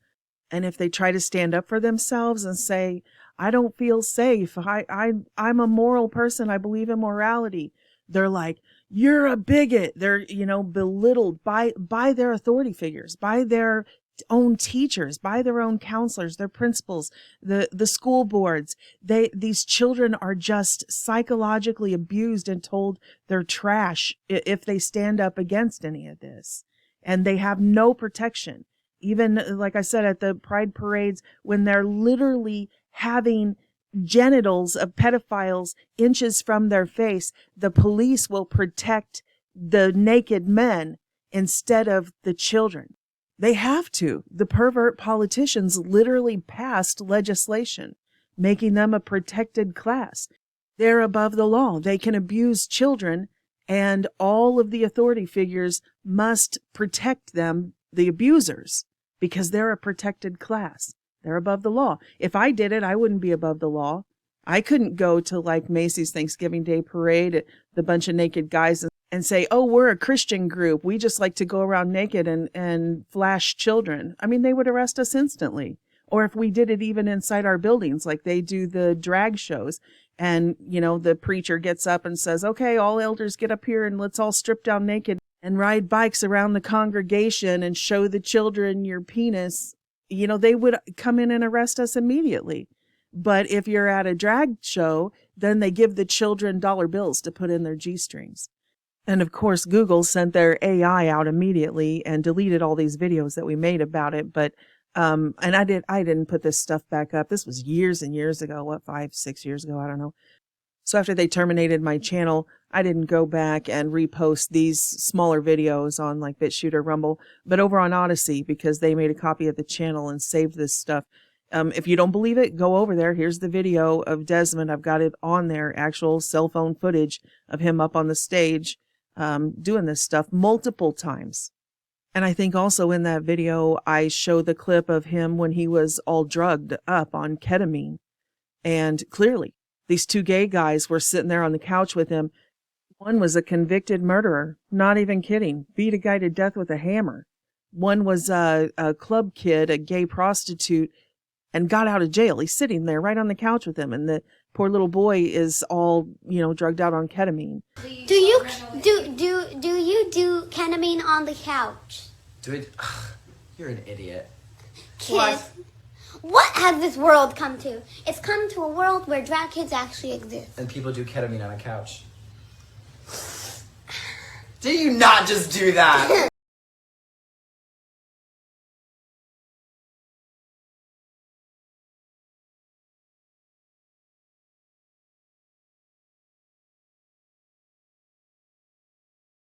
And if they try to stand up for themselves and say, I don't feel safe, I'm a moral person, I believe in morality, they're like, you're a bigot. They're, belittled by their authority figures, by their own teachers, by their own counselors, their principals, the school boards. These children are just psychologically abused and told they're trash if they stand up against any of this. And they have no protection. Even, like I said, at the pride parades, when they're literally having genitals of pedophiles inches from their face, the police will protect the naked men instead of the children. They have to. The pervert politicians literally passed legislation making them a protected class. They're above the law. They can abuse children, and all of the authority figures must protect them, the abusers, because they're a protected class. They're above the law. If I did it, I wouldn't be above the law. I couldn't go to like Macy's Thanksgiving Day parade, the bunch of naked guys, and say, oh, we're a Christian group. We just like to go around naked and flash children. I mean, they would arrest us instantly. Or if we did it even inside our buildings, like they do the drag shows. And, the preacher gets up and says, okay, all elders get up here and let's all strip down naked and ride bikes around the congregation and show the children your penis. They would come in and arrest us immediately. But if you're at a drag show, then they give the children dollar bills to put in their G-strings. And of course, Google sent their AI out immediately and deleted all these videos that we made about it. But, and I didn't put this stuff back up. This was years and years ago, 5-6 years ago, I don't know. So after they terminated my channel, I didn't go back and repost these smaller videos on like Bitchute or Rumble, but over on Odyssey, because they made a copy of the channel and saved this stuff. If you don't believe it, go over there. Here's the video of Desmond. I've got it on there, actual cell phone footage of him up on the stage doing this stuff multiple times. And I think also in that video, I show the clip of him when he was all drugged up on ketamine. And clearly, these two gay guys were sitting there on the couch with him. One was a convicted murderer, not even kidding, beat a guy to death with a hammer. One was a club kid, a gay prostitute, and got out of jail. He's sitting there right on the couch with him, and the poor little boy is all, drugged out on ketamine. Do you do ketamine on the couch? You're an idiot. Kid, what has this world come to? It's come to a world where drag kids actually exist. And people do ketamine on a couch. Do you not just do that?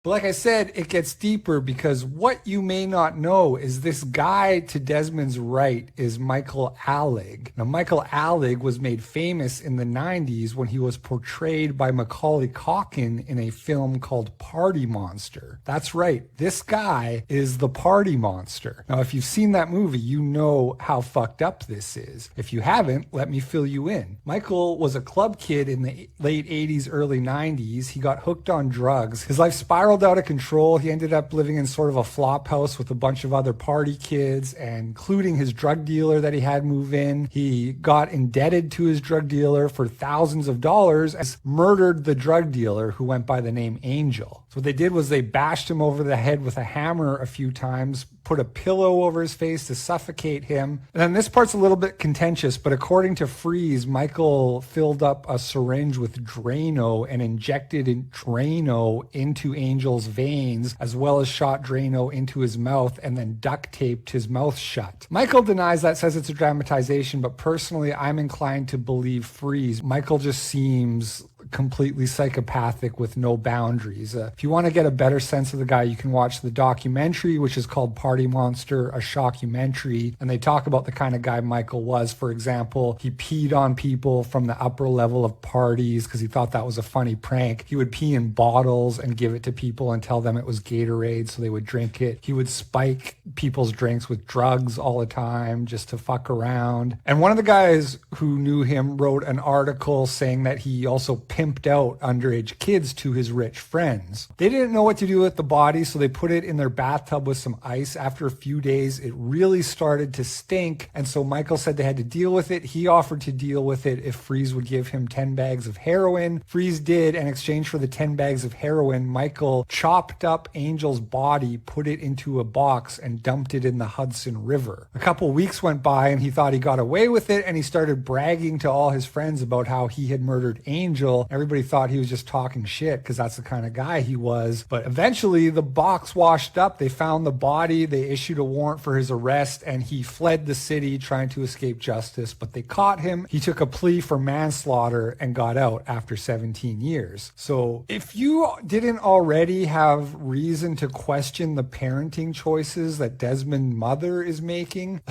But like I said, it gets deeper because what you may not know is this guy to Desmond's right is Michael Alig. Now, Michael Alig was made famous in the 90s when he was portrayed by Macaulay Culkin in a film called Party Monster. That's right, this guy is the Party Monster. Now, if you've seen that movie, you know how fucked up this is. If you haven't, let me fill you in. Michael was a club kid in the late 80s, early 90s. He got hooked on drugs. His life spiraled spiraled out of control. He ended up living in sort of a flop house with a bunch of other party kids, and including his drug dealer that he had move in. He got indebted to his drug dealer for thousands of dollars and murdered the drug dealer, who went by the name Angel. So what they did was they bashed him over the head with a hammer a few times, put a pillow over his face to suffocate him. And then this part's a little bit contentious, but according to Freeze, Michael filled up a syringe with Drano and injected Drano into Angel's veins, as well as shot Drano into his mouth and then duct taped his mouth shut. Michael denies that, says it's a dramatization, but personally, I'm inclined to believe Freeze. Michael just seems completely psychopathic with no boundaries. If you want to get a better sense of the guy, you can watch the documentary, which is called Party Monster, a shockumentary, and they talk about the kind of guy Michael was. For example, he peed on people from the upper level of parties because he thought that was a funny prank. He would pee in bottles and give it to people and tell them it was Gatorade so they would drink it. He would spike people's drinks with drugs all the time just to fuck around. And one of the guys who knew him wrote an article saying that he also pimped out underage kids to his rich friends. They didn't know what to do with the body, so they put it in their bathtub with some ice. After a few days, it really started to stink, and so Michael said they had to deal with it. He offered to deal with it if Freeze would give him 10 bags of heroin. Freeze did. In exchange for the 10 bags of heroin, Michael chopped up Angel's body, put it into a box, and dumped it in the Hudson River. A couple weeks went by, and he thought he got away with it, and he started bragging to all his friends about how he had murdered Angel. Everybody thought he was just talking shit because that's the kind of guy he was. But eventually the box washed up. They found the body. They issued a warrant for his arrest, and he fled the city trying to escape justice. But they caught him. He took a plea for manslaughter and got out after 17 years. So if you didn't already have reason to question the parenting choices that Desmond's mother is making,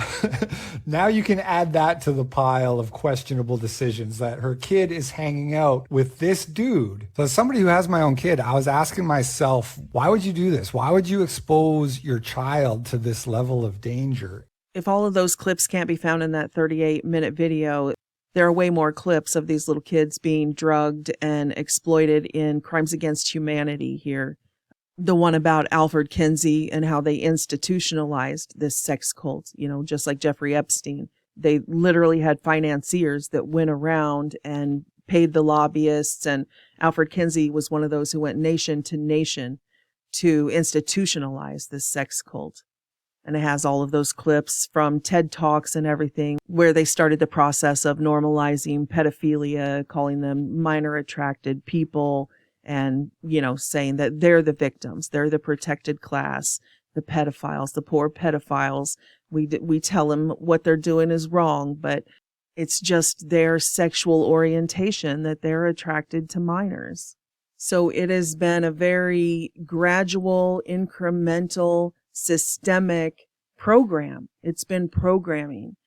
now you can add that to the pile of questionable decisions that her kid is hanging out with this dude. So as somebody who has my own kid, I was asking myself, why would you do this? Why would you expose your child to this level of danger? If all of those clips can't be found in that 38-minute video, there are way more clips of these little kids being drugged and exploited in crimes against humanity here. The one about Alfred Kinsey and how they institutionalized this sex cult, just like Jeffrey Epstein. They literally had financiers that went around and paid the lobbyists, and Alfred Kinsey was one of those who went nation to nation to institutionalize this sex cult. And it has all of those clips from TED Talks and everything where they started the process of normalizing pedophilia, calling them minor attracted people, and, saying that they're the victims, they're the protected class, the pedophiles, the poor pedophiles. We tell them what they're doing is wrong, but it's just their sexual orientation that they're attracted to minors. So it has been a very gradual, incremental, systemic program. It's been programming.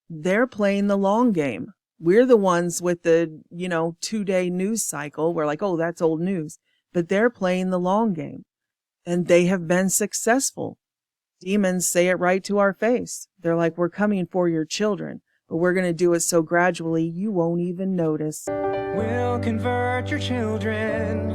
They're playing the long game. We're the ones with the, 2-day news cycle. We're like, oh, that's old news. But they're playing the long game. And they have been successful. Demons say it right to our face. They're like, we're coming for your children. But we're going to do it so gradually you won't even notice. We'll convert your children.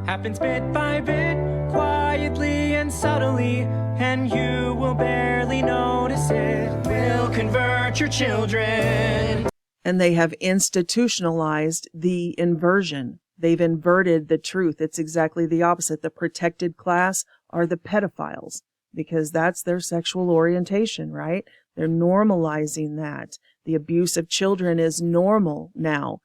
Happens bit by bit, quietly and subtly, and you will barely notice it. We'll convert your children. And they have institutionalized the inversion. They've inverted the truth. It's exactly the opposite. The protected class are the pedophiles because that's their sexual orientation, right? They're normalizing that. The abuse of children is normal now.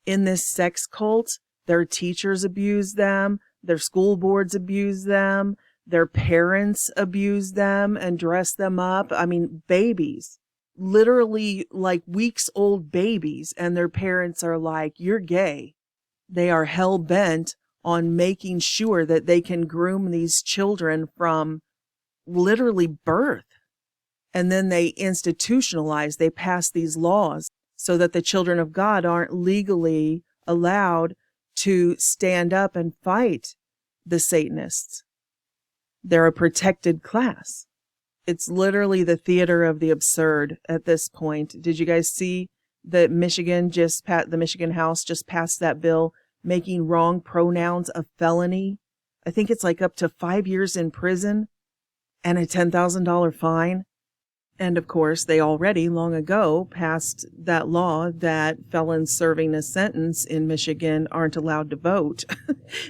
In this sex cult, their teachers abuse them, their school boards abuse them, their parents abuse them and dress them up. I mean, babies, literally like weeks-old babies, and their parents are like, you're gay. They are hell-bent on making sure that they can groom these children from literally birth. And then they institutionalize, they pass these laws so that the children of God aren't legally allowed to stand up and fight the Satanists. They're a protected class. It's literally the theater of the absurd at this point. Did you guys see that the Michigan House just passed that bill making wrong pronouns a felony I think it's like up to 5 years in prison and a $10,000 fine. And of course, they already long ago passed that law that felons serving a sentence in Michigan aren't allowed to vote.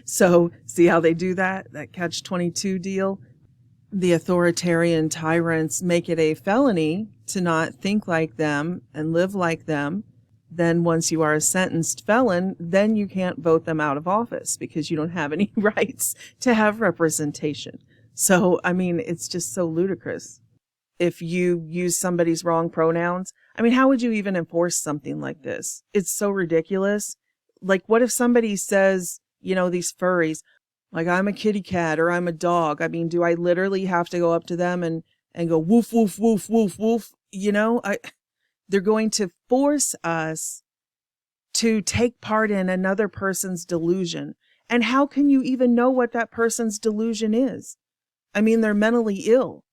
So see how they do that? That catch-22 deal? The authoritarian tyrants make it a felony to not think like them and live like them. Then once you are a sentenced felon, then you can't vote them out of office because you don't have any rights to have representation. So, I mean, it's just so ludicrous. If you use somebody's wrong pronouns, I mean, how would you even enforce something like this? It's so ridiculous. Like, what if somebody says, you know, these furries, like, I'm a kitty cat or I'm a dog? I mean, do I literally have to go up to them and go woof, woof, woof, woof, woof? You know, they're going to force us to take part in another person's delusion. And how can you even know what that person's delusion is? I mean, they're mentally ill.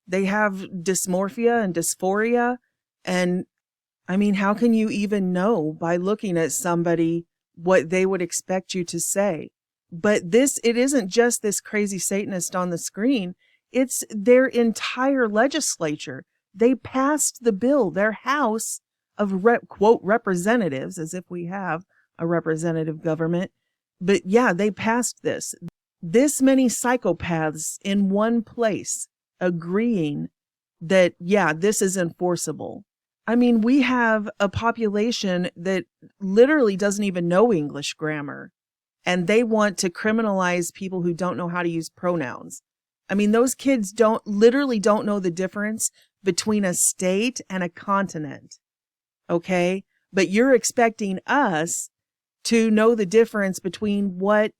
They have dysmorphia and dysphoria. And I mean, how can you even know by looking at somebody what they would expect you to say? But it isn't just this crazy Satanist on the screen. It's their entire legislature. They passed the bill, their House of quote representatives, as if we have a representative government. But yeah, they passed this. This many psychopaths in one place agreeing that, yeah, this is enforceable. I mean, we have a population that literally doesn't even know English grammar, and they want to criminalize people who don't know how to use pronouns. I mean, those kids literally don't know the difference between a state and a continent. Okay? But you're expecting us to know the difference between what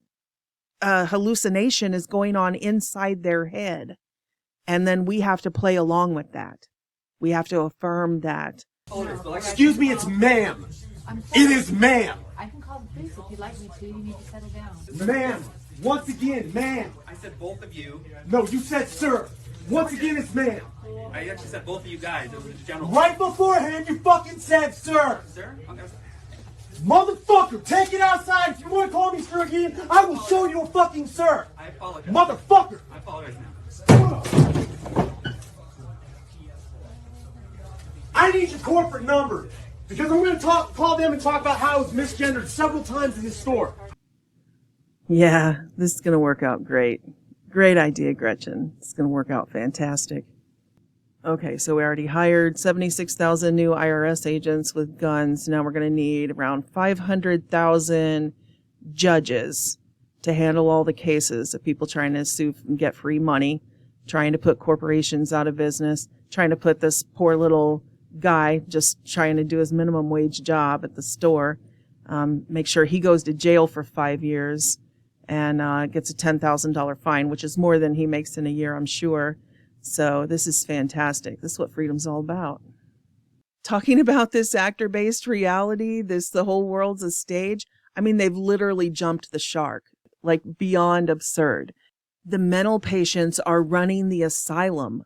hallucination is going on inside their head. And then we have to play along with that. We have to affirm that. Excuse me, it's ma'am. It is ma'am. I can call the police if you'd like me to. You need to settle down. Ma'am. Once again, ma'am. I said both of you. No, you said sir. Once again, it's ma'am. I actually said both of you guys. It was a general. Right beforehand, you fucking said sir. Sir? Okay. Motherfucker, take it outside. If you want to call me sir again, I will show you a fucking sir. I apologize. Motherfucker. I apologize now. I need your corporate number because I'm going to call them and talk about how it's misgendered several times in this store. Yeah, this is going to work out great. Great idea, Gretchen. It's going to work out fantastic. Okay, so we already hired 76,000 new IRS agents with guns. Now we're going to need around 500,000 judges to handle all the cases of people trying to sue and get free money, trying to put corporations out of business, trying to put this poor little guy just trying to do his minimum wage job at the store, make sure he goes to jail for 5 years and gets a $10,000 fine, which is more than he makes in a year, I'm sure. So this is fantastic. This is what freedom's all about. Talking about this actor-based reality, the whole world's a stage. I mean, they've literally jumped the shark, like beyond absurd. The mental patients are running the asylum.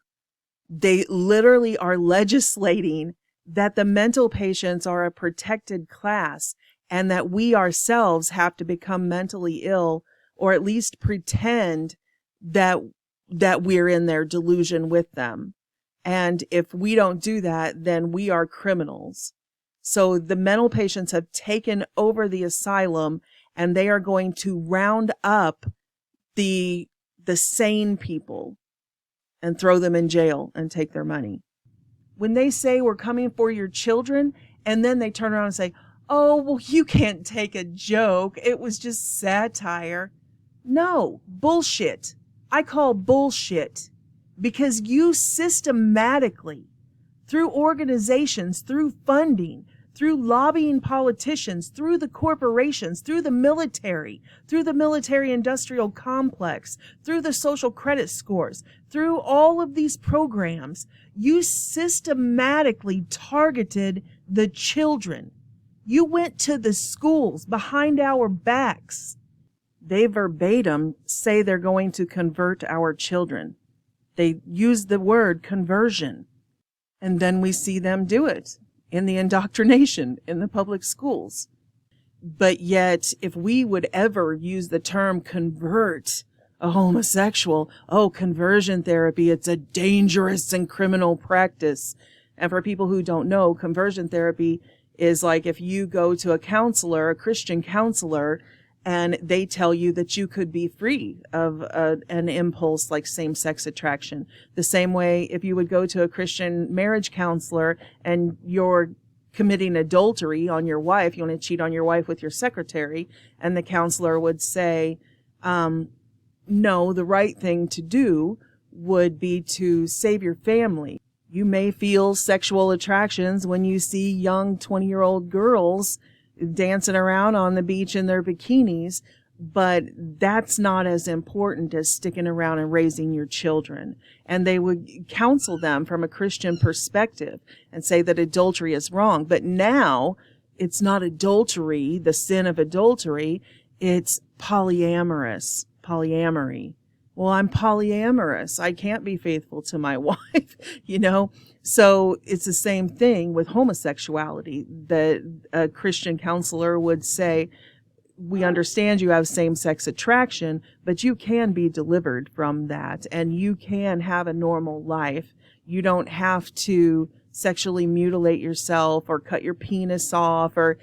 They literally are legislating that the mental patients are a protected class and that we ourselves have to become mentally ill or at least pretend that we're in their delusion with them. And if we don't do that, then we are criminals. So the mental patients have taken over the asylum and they are going to round up the sane people and throw them in jail and take their money. When they say we're coming for your children, and then they turn around and say, oh, well, you can't take a joke. It was just satire. No, bullshit. I call bullshit because you systematically, through organizations, through funding, through lobbying politicians, through the corporations, through the military industrial complex, through the social credit scores, through all of these programs, you systematically targeted the children. You went to the schools behind our backs. They verbatim say they're going to convert our children. They use the word conversion. And then we see them do it in the indoctrination in the public schools. But yet, if we would ever use the term convert, a homosexual, oh, conversion therapy, it's a dangerous and criminal practice. And for people who don't know, conversion therapy is like if you go to a counselor, a Christian counselor, and they tell you that you could be free of an impulse like same-sex attraction. The same way if you would go to a Christian marriage counselor and you're committing adultery on your wife, you want to cheat on your wife with your secretary, and the counselor would say, no, the right thing to do would be to save your family. You may feel sexual attractions when you see young 20-year-old girls dancing around on the beach in their bikinis, but that's not as important as sticking around and raising your children. And they would counsel them from a Christian perspective and say that adultery is wrong. But now it's not adultery, the sin of adultery, it's polyamory. Well, I'm polyamorous. I can't be faithful to my wife, you know? So it's the same thing with homosexuality. A Christian counselor would say, we understand you have same-sex attraction, but you can be delivered from that and you can have a normal life. You don't have to sexually mutilate yourself or cut your penis off or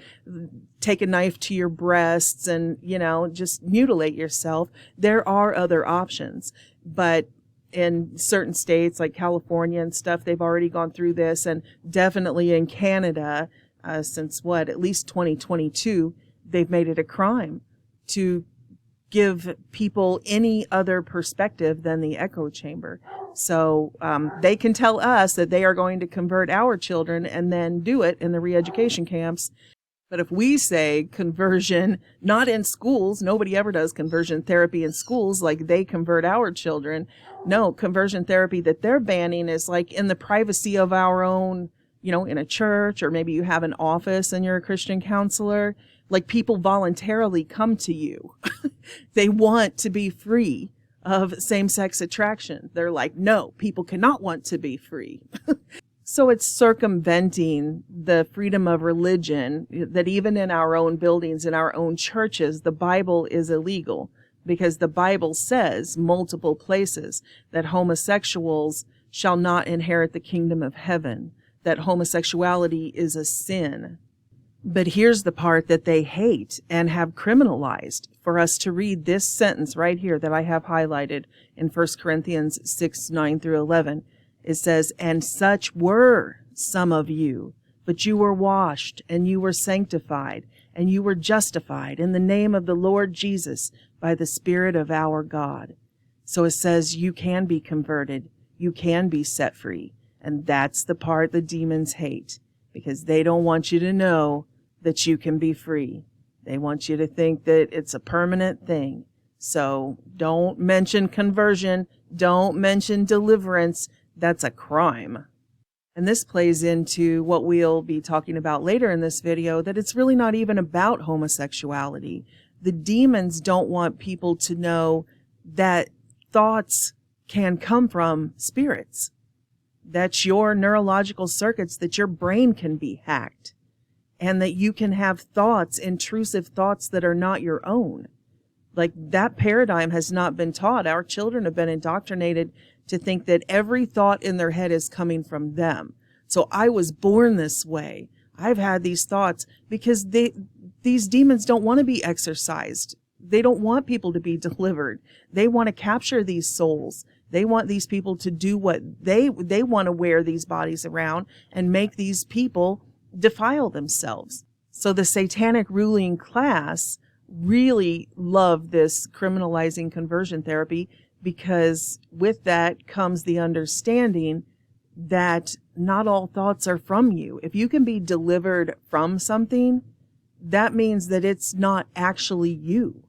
take a knife to your breasts and, you know, just mutilate yourself. There are other options, but in certain states like California and stuff, they've already gone through this, and definitely in Canada, since at least 2022, they've made it a crime to give people any other perspective than the echo chamber. So they can tell us that they are going to convert our children and then do it in the re-education camps. But if we say conversion, not in schools, nobody ever does conversion therapy in schools like they convert our children. No, conversion therapy that they're banning is like in the privacy of our own, you know, in a church, or maybe you have an office and you're a Christian counselor. Like people voluntarily come to you. They want to be free of same-sex attraction. They're like, no, people cannot want to be free. So it's circumventing the freedom of religion that even in our own buildings, in our own churches, the Bible is illegal, because the Bible says multiple places that homosexuals shall not inherit the kingdom of heaven, that homosexuality is a sin. But here's the part that they hate and have criminalized. For us to read this sentence right here that I have highlighted in 1 Corinthians 6:9-11. It says, and such were some of you, but you were washed, and you were sanctified, and you were justified in the name of the Lord Jesus by the Spirit of our God. So it says you can be converted, you can be set free. And that's the part the demons hate, because they don't want you to know that you can be free. They want you to think that it's a permanent thing. So don't mention conversion, don't mention deliverance. That's a crime. And this plays into what we'll be talking about later in this video, that it's really not even about homosexuality. The demons don't want people to know that thoughts can come from spirits. That's your neurological circuits, that your brain can be hacked, and that you can have thoughts, intrusive thoughts that are not your own. Like, that paradigm has not been taught. Our children have been indoctrinated to think that every thought in their head is coming from them. So I was born this way. I've had these thoughts, because these demons don't want to be exorcised. They don't want people to be delivered. They want to capture these souls. They want these people to do what they want to wear these bodies around and make these people defile themselves. So the satanic ruling class really love this criminalizing conversion therapy, because with that comes the understanding that not all thoughts are from you. If you can be delivered from something, that means that it's not actually you.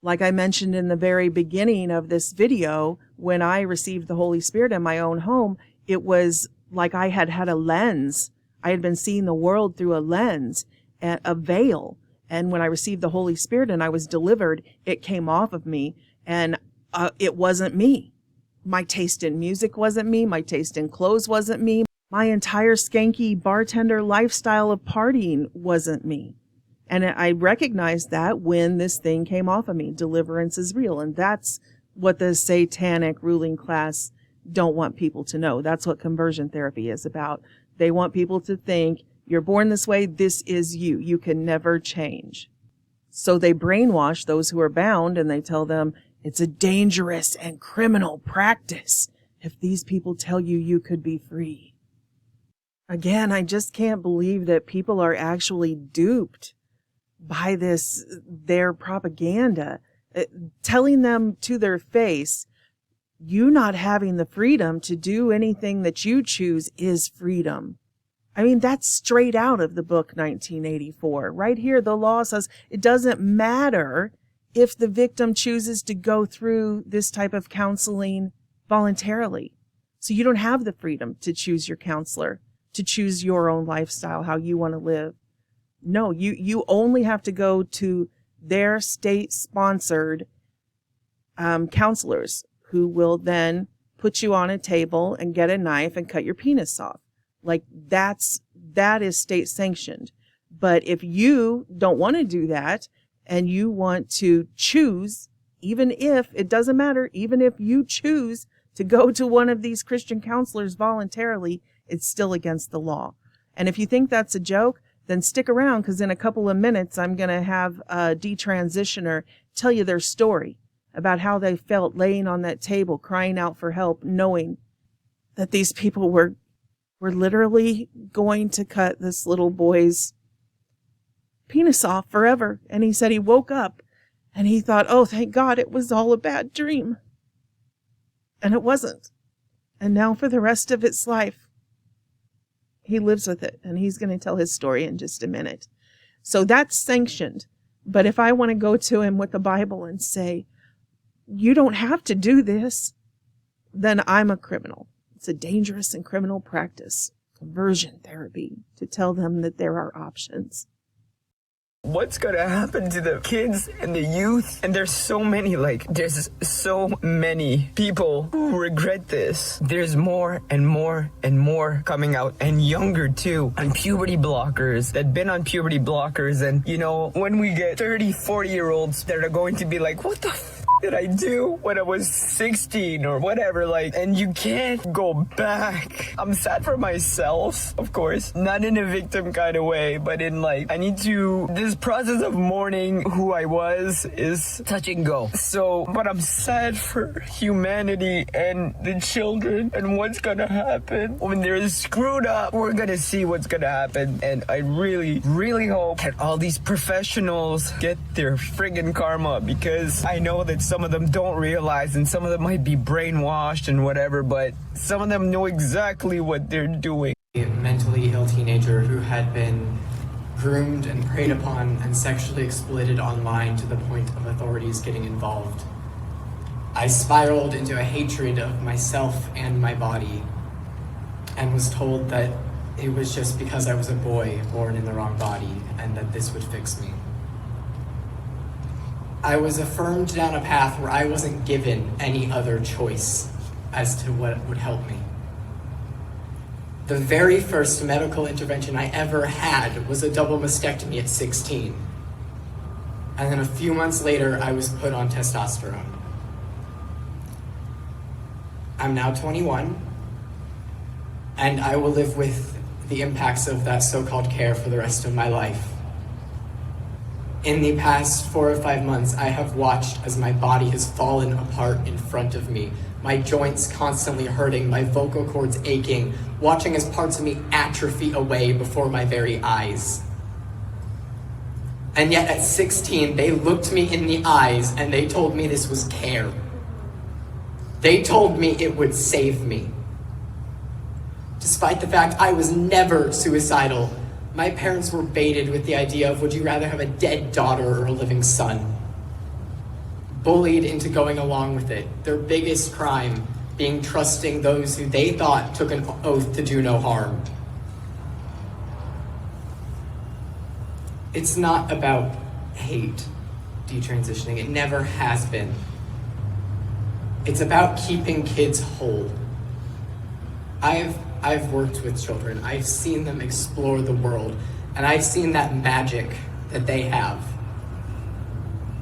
Like I mentioned in the very beginning of this video, when I received the Holy Spirit in my own home, it was like I had had a lens. I had been seeing the world through a lens, a veil. And when I received the Holy Spirit and I was delivered, it came off of me, and it wasn't me. My taste in music wasn't me. My taste in clothes wasn't me. My entire skanky bartender lifestyle of partying wasn't me. And I recognized that when this thing came off of me. Deliverance is real. And that's what the satanic ruling class don't want people to know. That's what conversion therapy is about. They want people to think, you're born this way, this is you. You can never change. So they brainwash those who are bound, and they tell them it's a dangerous and criminal practice if these people tell you you could be free. Again, I just can't believe that people are actually duped by their propaganda, telling them to their face, you not having the freedom to do anything that you choose is freedom. I mean, that's straight out of the book 1984. Right here, the law says it doesn't matter if the victim chooses to go through this type of counseling voluntarily. So you don't have the freedom to choose your counselor, to choose your own lifestyle, how you want to live. No, you only have to go to their state-sponsored counselors who will then put you on a table and get a knife and cut your penis off. Like that is state sanctioned. But if you don't want to do that and you want to choose, even if it doesn't matter, even if you choose to go to one of these Christian counselors voluntarily, it's still against the law. And if you think that's a joke, then stick around, because in a couple of minutes, I'm going to have a detransitioner tell you their story about how they felt laying on that table, crying out for help, knowing that these people were literally going to cut this little boy's penis off forever. And he said he woke up and he thought, oh, thank God it was all a bad dream. And it wasn't. And now for the rest of his life, he lives with it. And he's going to tell his story in just a minute. So that's sanctioned. But if I want to go to him with the Bible and say, you don't have to do this, then I'm a criminal. It's a dangerous and criminal practice, conversion therapy, to tell them that there are options. What's gonna happen to the kids and the youth? And there's so many people who regret this. There's more and more and more coming out, and younger too, on puberty blockers, that been on puberty blockers. And you know, when we get 30, 40-year-olds that are going to be like, what the did I do when I was 16 or whatever, and you can't go back. I'm sad for myself, of course, not in a victim kind of way, but in this process of mourning who I was is touch and go. So, but I'm sad for humanity and the children and what's gonna happen when they're screwed up. We're gonna see what's gonna happen, and I really, really hope that all these professionals get their friggin' karma, because I know that some of them don't realize, and some of them might be brainwashed and whatever, but some of them know exactly what they're doing. A mentally ill teenager who had been groomed and preyed upon and sexually exploited online to the point of authorities getting involved. I spiraled into a hatred of myself and my body, and was told that it was just because I was a boy born in the wrong body and that this would fix me. I was affirmed down a path where I wasn't given any other choice as to what would help me. The very first medical intervention I ever had was a double mastectomy at 16. And then a few months later, I was put on testosterone. I'm now 21, and I will live with the impacts of that so-called care for the rest of my life. In the past 4 or 5 months, I have watched as my body has fallen apart in front of me, my joints constantly hurting, my vocal cords aching, watching as parts of me atrophy away before my very eyes. And yet at 16, they looked me in the eyes and they told me this was care. They told me it would save me. Despite the fact I was never suicidal, my parents were baited with the idea of, would you rather have a dead daughter or a living son? Bullied into going along with it. Their biggest crime being trusting those who they thought took an oath to do no harm. It's not about hate, detransitioning. It never has been. It's about keeping kids whole. I've worked with children. I've seen them explore the world, and I've seen that magic that they have.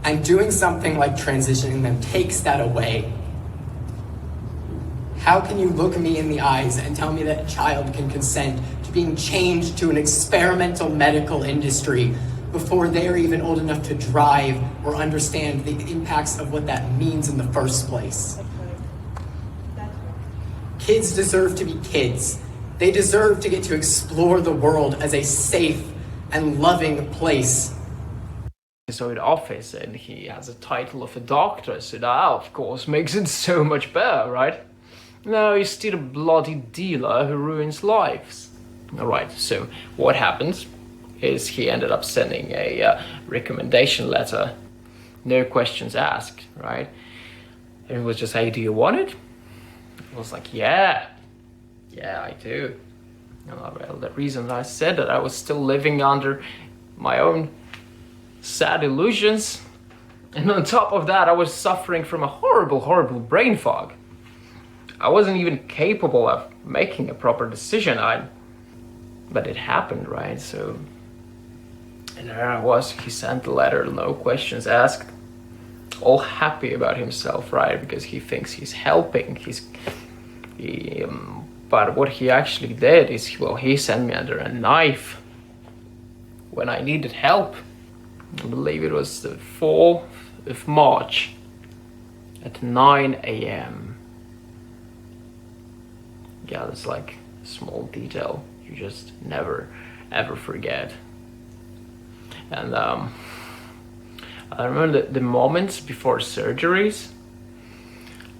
And doing something like transitioning them takes that away. How can you look me in the eyes and tell me that a child can consent to being changed to an experimental medical industry before they're even old enough to drive or understand the impacts of what that means in the first place? Kids deserve to be kids. They deserve to get to explore the world as a safe and loving place. So in office, and he has a title of a doctor, so that of course makes it so much better, right? No, he's still a bloody dealer who ruins lives. Alright, so what happens is he ended up sending a recommendation letter, no questions asked, right? And it was just, hey, do you want it? I was like, yeah, I do. And well, the reason I said that, I was still living under my own sad illusions, and on top of that I was suffering from a horrible brain fog. I wasn't even capable of making a proper decision. But it happened, right? So, and there I was, he sent the letter, no questions asked, all happy about himself, right? Because he thinks he's helping, but what he actually did is, well, he sent me under a knife when I needed help. I believe it was the 4th of March at 9 a.m. Yeah, that's like a small detail you just never ever forget. And I remember the moments before surgeries.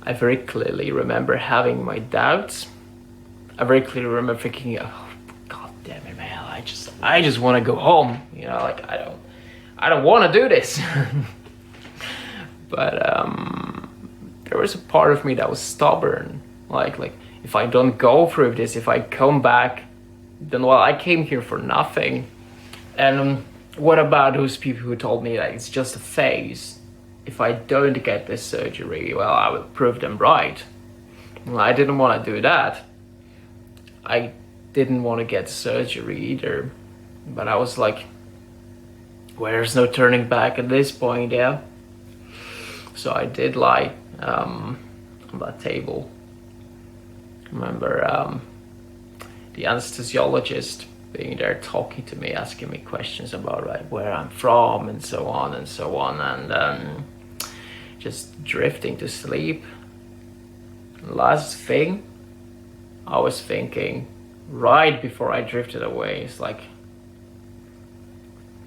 I very clearly remember having my doubts. I very clearly remember thinking, oh, god damn it, man, I just want to go home, you know, like I don't want to do this. But there was a part of me that was stubborn. Like if I don't go through this, if I come back, then well, I came here for nothing. And what about those people who told me that it's just a phase? If I don't get this surgery, well, I will prove them right. Well, I didn't want to do that. I didn't want to get surgery either. But I was like, well, there's no turning back at this point, yeah? So I did lie on that table. I remember the anesthesiologist being there talking to me, asking me questions about like where I'm from and so on and so on, and just drifting to sleep. Last thing I was thinking right before I drifted away is like,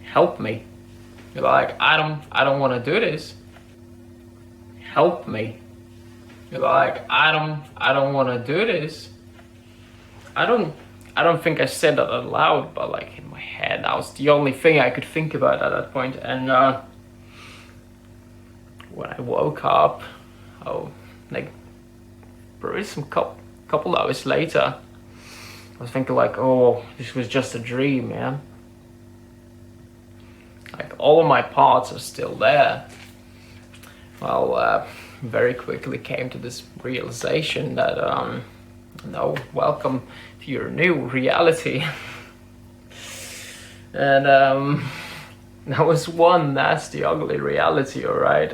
help me. Like, I don't want to do this. Help me. Like, I don't want to do this. I don't think I said that out loud, but like in my head, that was the only thing I could think about at that point. And when I woke up, like probably some couple hours later, I was thinking like, oh, this was just a dream, man. Like all of my parts are still there. Well, very quickly came to this realization that no, welcome to your new reality. And that was one nasty, ugly reality, alright?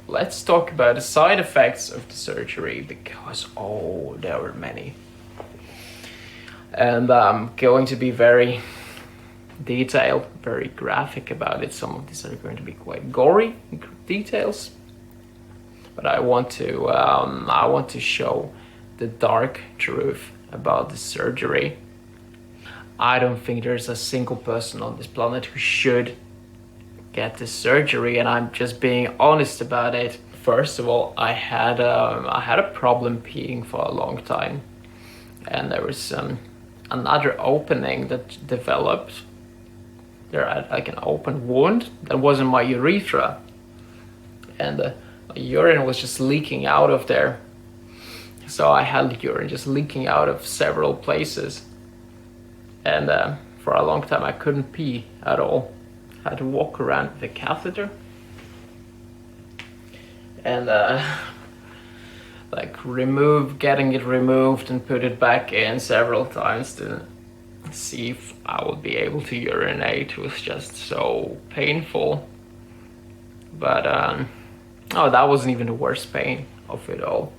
Let's talk about the side effects of the surgery, because, oh, there were many. And I'm going to be very detailed, very graphic about it. Some of these are going to be quite gory details. But I want to show the dark truth about the surgery. I don't think there's a single person on this planet who should get this surgery, and I'm just being honest about it. First of all, I had a problem peeing for a long time, and there was another opening that developed. There had like an open wound that was in my urethra, and the urine was just leaking out of there. So I had urine just leaking out of several places, and for a long time I couldn't pee at all. I had to walk around with a catheter and like getting it removed and put it back in several times to see if I would be able to urinate. It was just so painful. But oh, that wasn't even the worst pain of it all,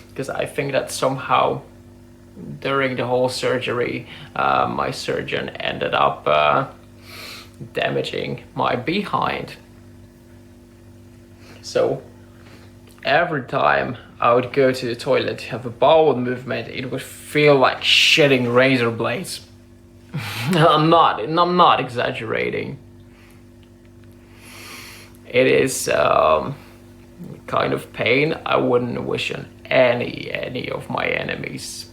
because I think that somehow during the whole surgery my surgeon ended up damaging my behind. So every time I would go to the toilet to have a bowel movement, it would feel like shedding razor blades. I'm not exaggerating. It is kind of pain I wouldn't wish on any of my enemies.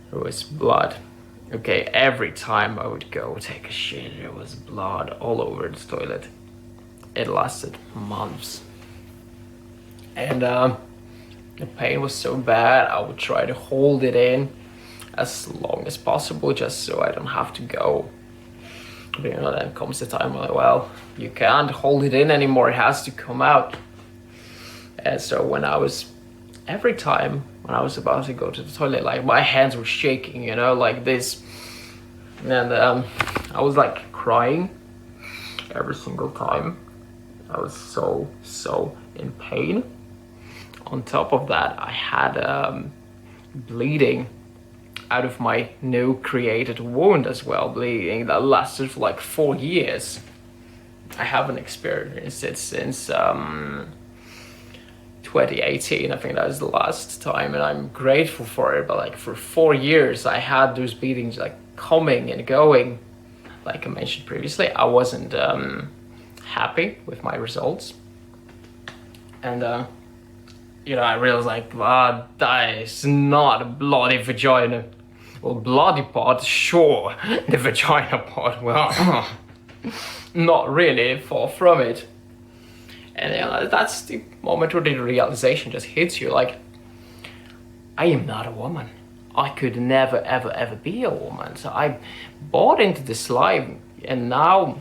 There was blood. Okay, every time I would go take a shit, there was blood all over the toilet. It lasted months. And the pain was so bad, I would try to hold it in as long as possible, just so I don't have to go. But, you know, then comes the time like, well, you can't hold it in anymore, it has to come out. And so every time when I was about to go to the toilet, like my hands were shaking, you know, like this. And I was like crying every single time. I was so in pain. On top of that, I had bleeding out of my new created wound as well, bleeding that lasted for like 4 years. I haven't experienced it since 2018. I think that was the last time, and I'm grateful for it. But like for 4 years, I had those bleedings like coming and going. Like I mentioned previously, I wasn't happy with my results, and you know, I realized like, that is not a bloody vagina. Well, bloody part, sure. The vagina part, well, not really, far from it. And you know, that's the moment where the realization just hits you, like, I am not a woman. I could never, ever be a woman. So I bought into this lie, and now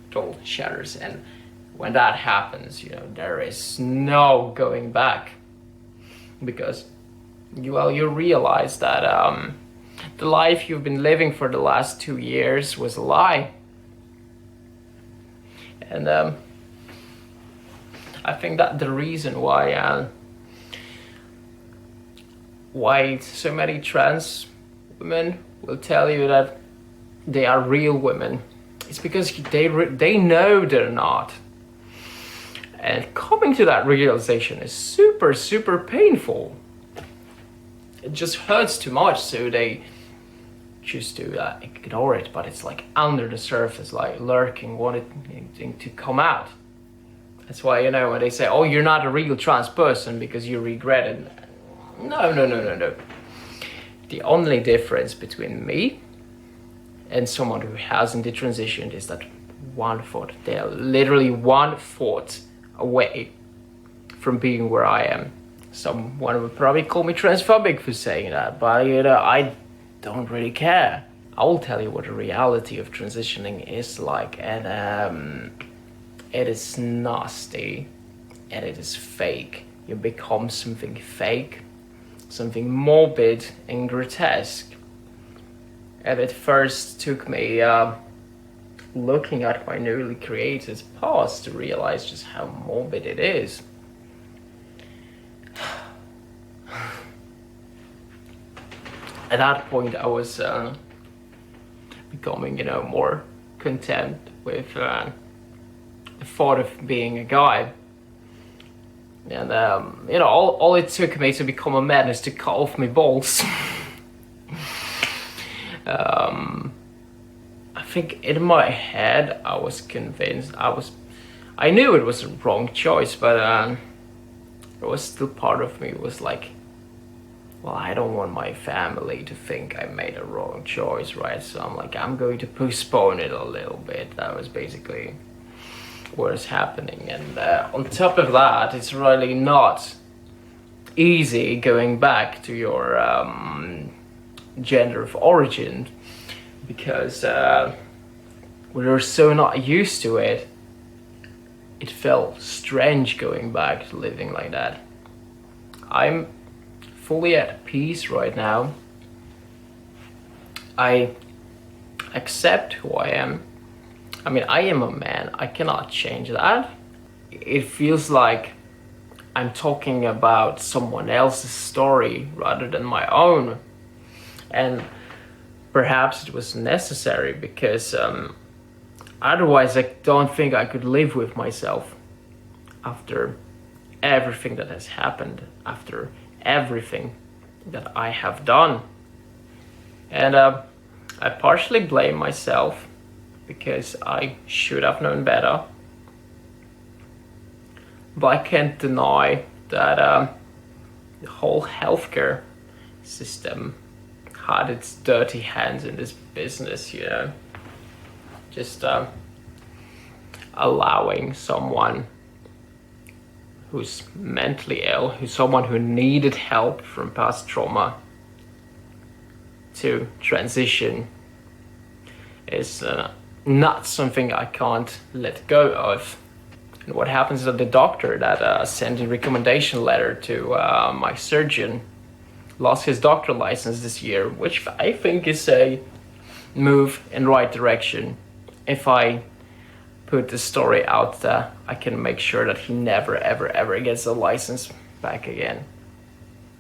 it all shatters. And when that happens, you know, there is no going back, because you realize that the life you've been living for the last 2 years was a lie. And I think that the reason why so many trans women will tell you that they are real women, it's because they know they're not. And coming to that realization is super painful. It just hurts too much, so they choose to ignore it, but it's like under the surface, like lurking, wanting to come out. That's why, you know, when they say, oh, you're not a real trans person because you regret it. No. The only difference between me and someone who hasn't transitioned is that 1 foot. They are literally 1 foot away from being where I am. Someone would probably call me transphobic for saying that, but you know, I don't really care. I will tell you what the reality of transitioning is like, and it is nasty, and it is fake. You become something fake, something morbid and grotesque. And it first took me looking at my newly created past to realize just how morbid it is. At that point, I was becoming, you know, more content with the thought of being a guy. And you know, all it took me to become a man is to cut off my balls. I think in my head I was convinced, I knew it was a wrong choice, but there was still part of me was like, well, I don't want my family to think I made a wrong choice, right? So I'm like, I'm going to postpone it a little bit. That was basically what is happening. And on top of that, it's really not easy going back to your gender of origin, because we're so not used to it. It felt strange going back to living like that. I'm fully at peace right now. I accept who I am. I mean, I am a man. I cannot change that. It feels like I'm talking about someone else's story rather than my own. And perhaps it was necessary because otherwise I don't think I could live with myself after everything that has happened, after everything that I have done. And I partially blame myself because I should have known better. But I can't deny that the whole healthcare system had its dirty hands in this business, you know. Just allowing someone who's mentally ill, who's someone who needed help from past trauma to transition is not something I can't let go of. And what happens is that the doctor that sent a recommendation letter to my surgeon lost his doctor license this year, which I think is a move in the right direction. If I put the story out there, I can make sure that he never, ever, ever gets a license back again.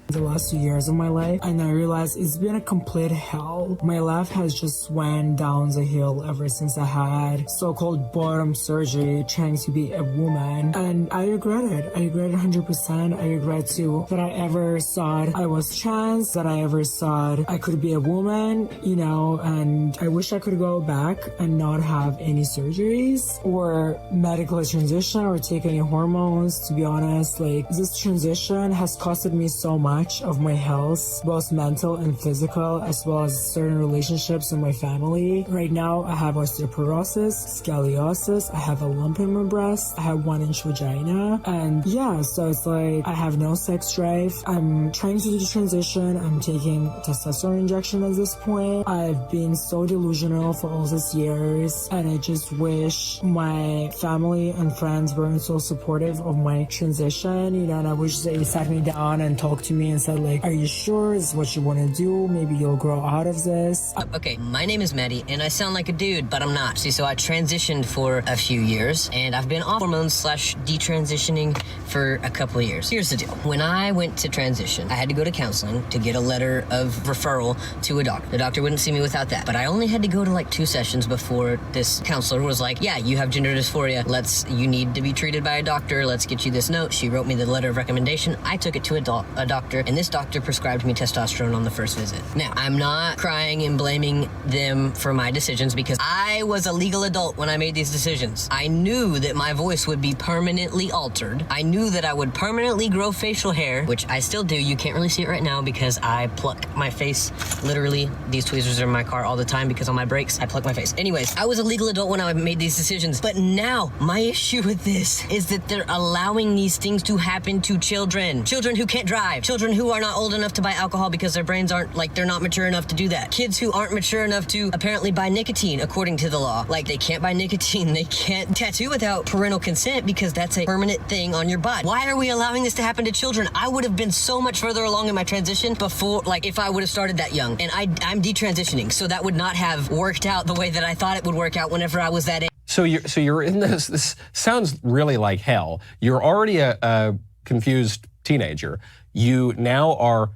The last 2 years of my life, and I realized it's been a complete hell. My life has just went down the hill ever since I had so-called bottom surgery trying to be a woman, and I regret it. I regret it 100%. I regret too that I ever thought I was trans, that I ever thought I could be a woman, you know, and I wish I could go back and not have any surgeries or medical transition or take any hormones. To be honest, like, this transition has costed me so much of my health, both mental and physical, as well as certain relationships in my family. Right now, I have osteoporosis, scoliosis, I have a lump in my breast, I have 1-inch vagina, and yeah, so it's like I have no sex drive. I'm trying to do the transition. I'm taking testosterone injection at this point. I've been so delusional for all these years, and I just wish my family and friends weren't so supportive of my transition, you know, and I wish they sat me down and talked to me and said, like, are you sure this is what you want to do? Maybe you'll grow out of this. Okay, my name is Maddie, and I sound like a dude, but I'm not. See, so I transitioned for a few years, and I've been off hormones / detransitioning for a couple of years. Here's the deal. When I went to transition, I had to go to counseling to get a letter of referral to a doctor. The doctor wouldn't see me without that, but I only had to go to like 2 sessions before this counselor was like, yeah, you have gender dysphoria. You need to be treated by a doctor. Let's get you this note. She wrote me the letter of recommendation. I took it to a doctor, and this doctor prescribed me testosterone on the first visit. Now, I'm not crying and blaming them for my decisions because I was a legal adult when I made these decisions. I knew that my voice would be permanently altered. I knew that I would permanently grow facial hair, which I still do. You can't really see it right now because I pluck my face. Literally, these tweezers are in my car all the time because on my breaks, I pluck my face. Anyways, I was a legal adult when I made these decisions, but now my issue with this is that they're allowing these things to happen to children. Children who can't drive. Children who are not old enough to buy alcohol because their brains aren't, like, they're not mature enough to do that. Kids who aren't mature enough to apparently buy nicotine according to the law. Like, they can't buy nicotine. They can't tattoo without parental consent because that's a permanent thing on your body. Why are we allowing this to happen to children? I would have been so much further along in my transition before, like, if I would have started that young. And I'm detransitioning, so that would not have worked out the way that I thought it would work out whenever I was that age. So you're in this. This sounds really like hell. You're already a confused teenager. You now are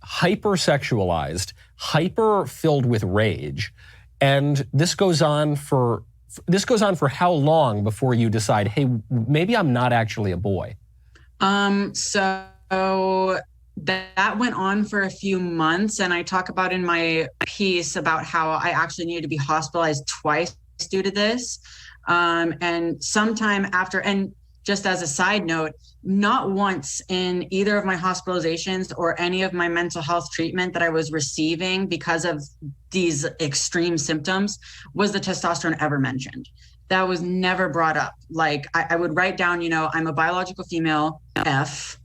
hypersexualized, hyper filled with rage, and this goes on for how long before you decide, hey, maybe I'm not actually a boy? So that went on for a few months, and I talk about in my piece about how I actually needed to be hospitalized twice due to this. And sometime after, and just as a side note, not once in either of my hospitalizations or any of my mental health treatment that I was receiving because of these extreme symptoms was the testosterone ever mentioned. That was never brought up. Like, I would write down, you know, I'm a biological female, F,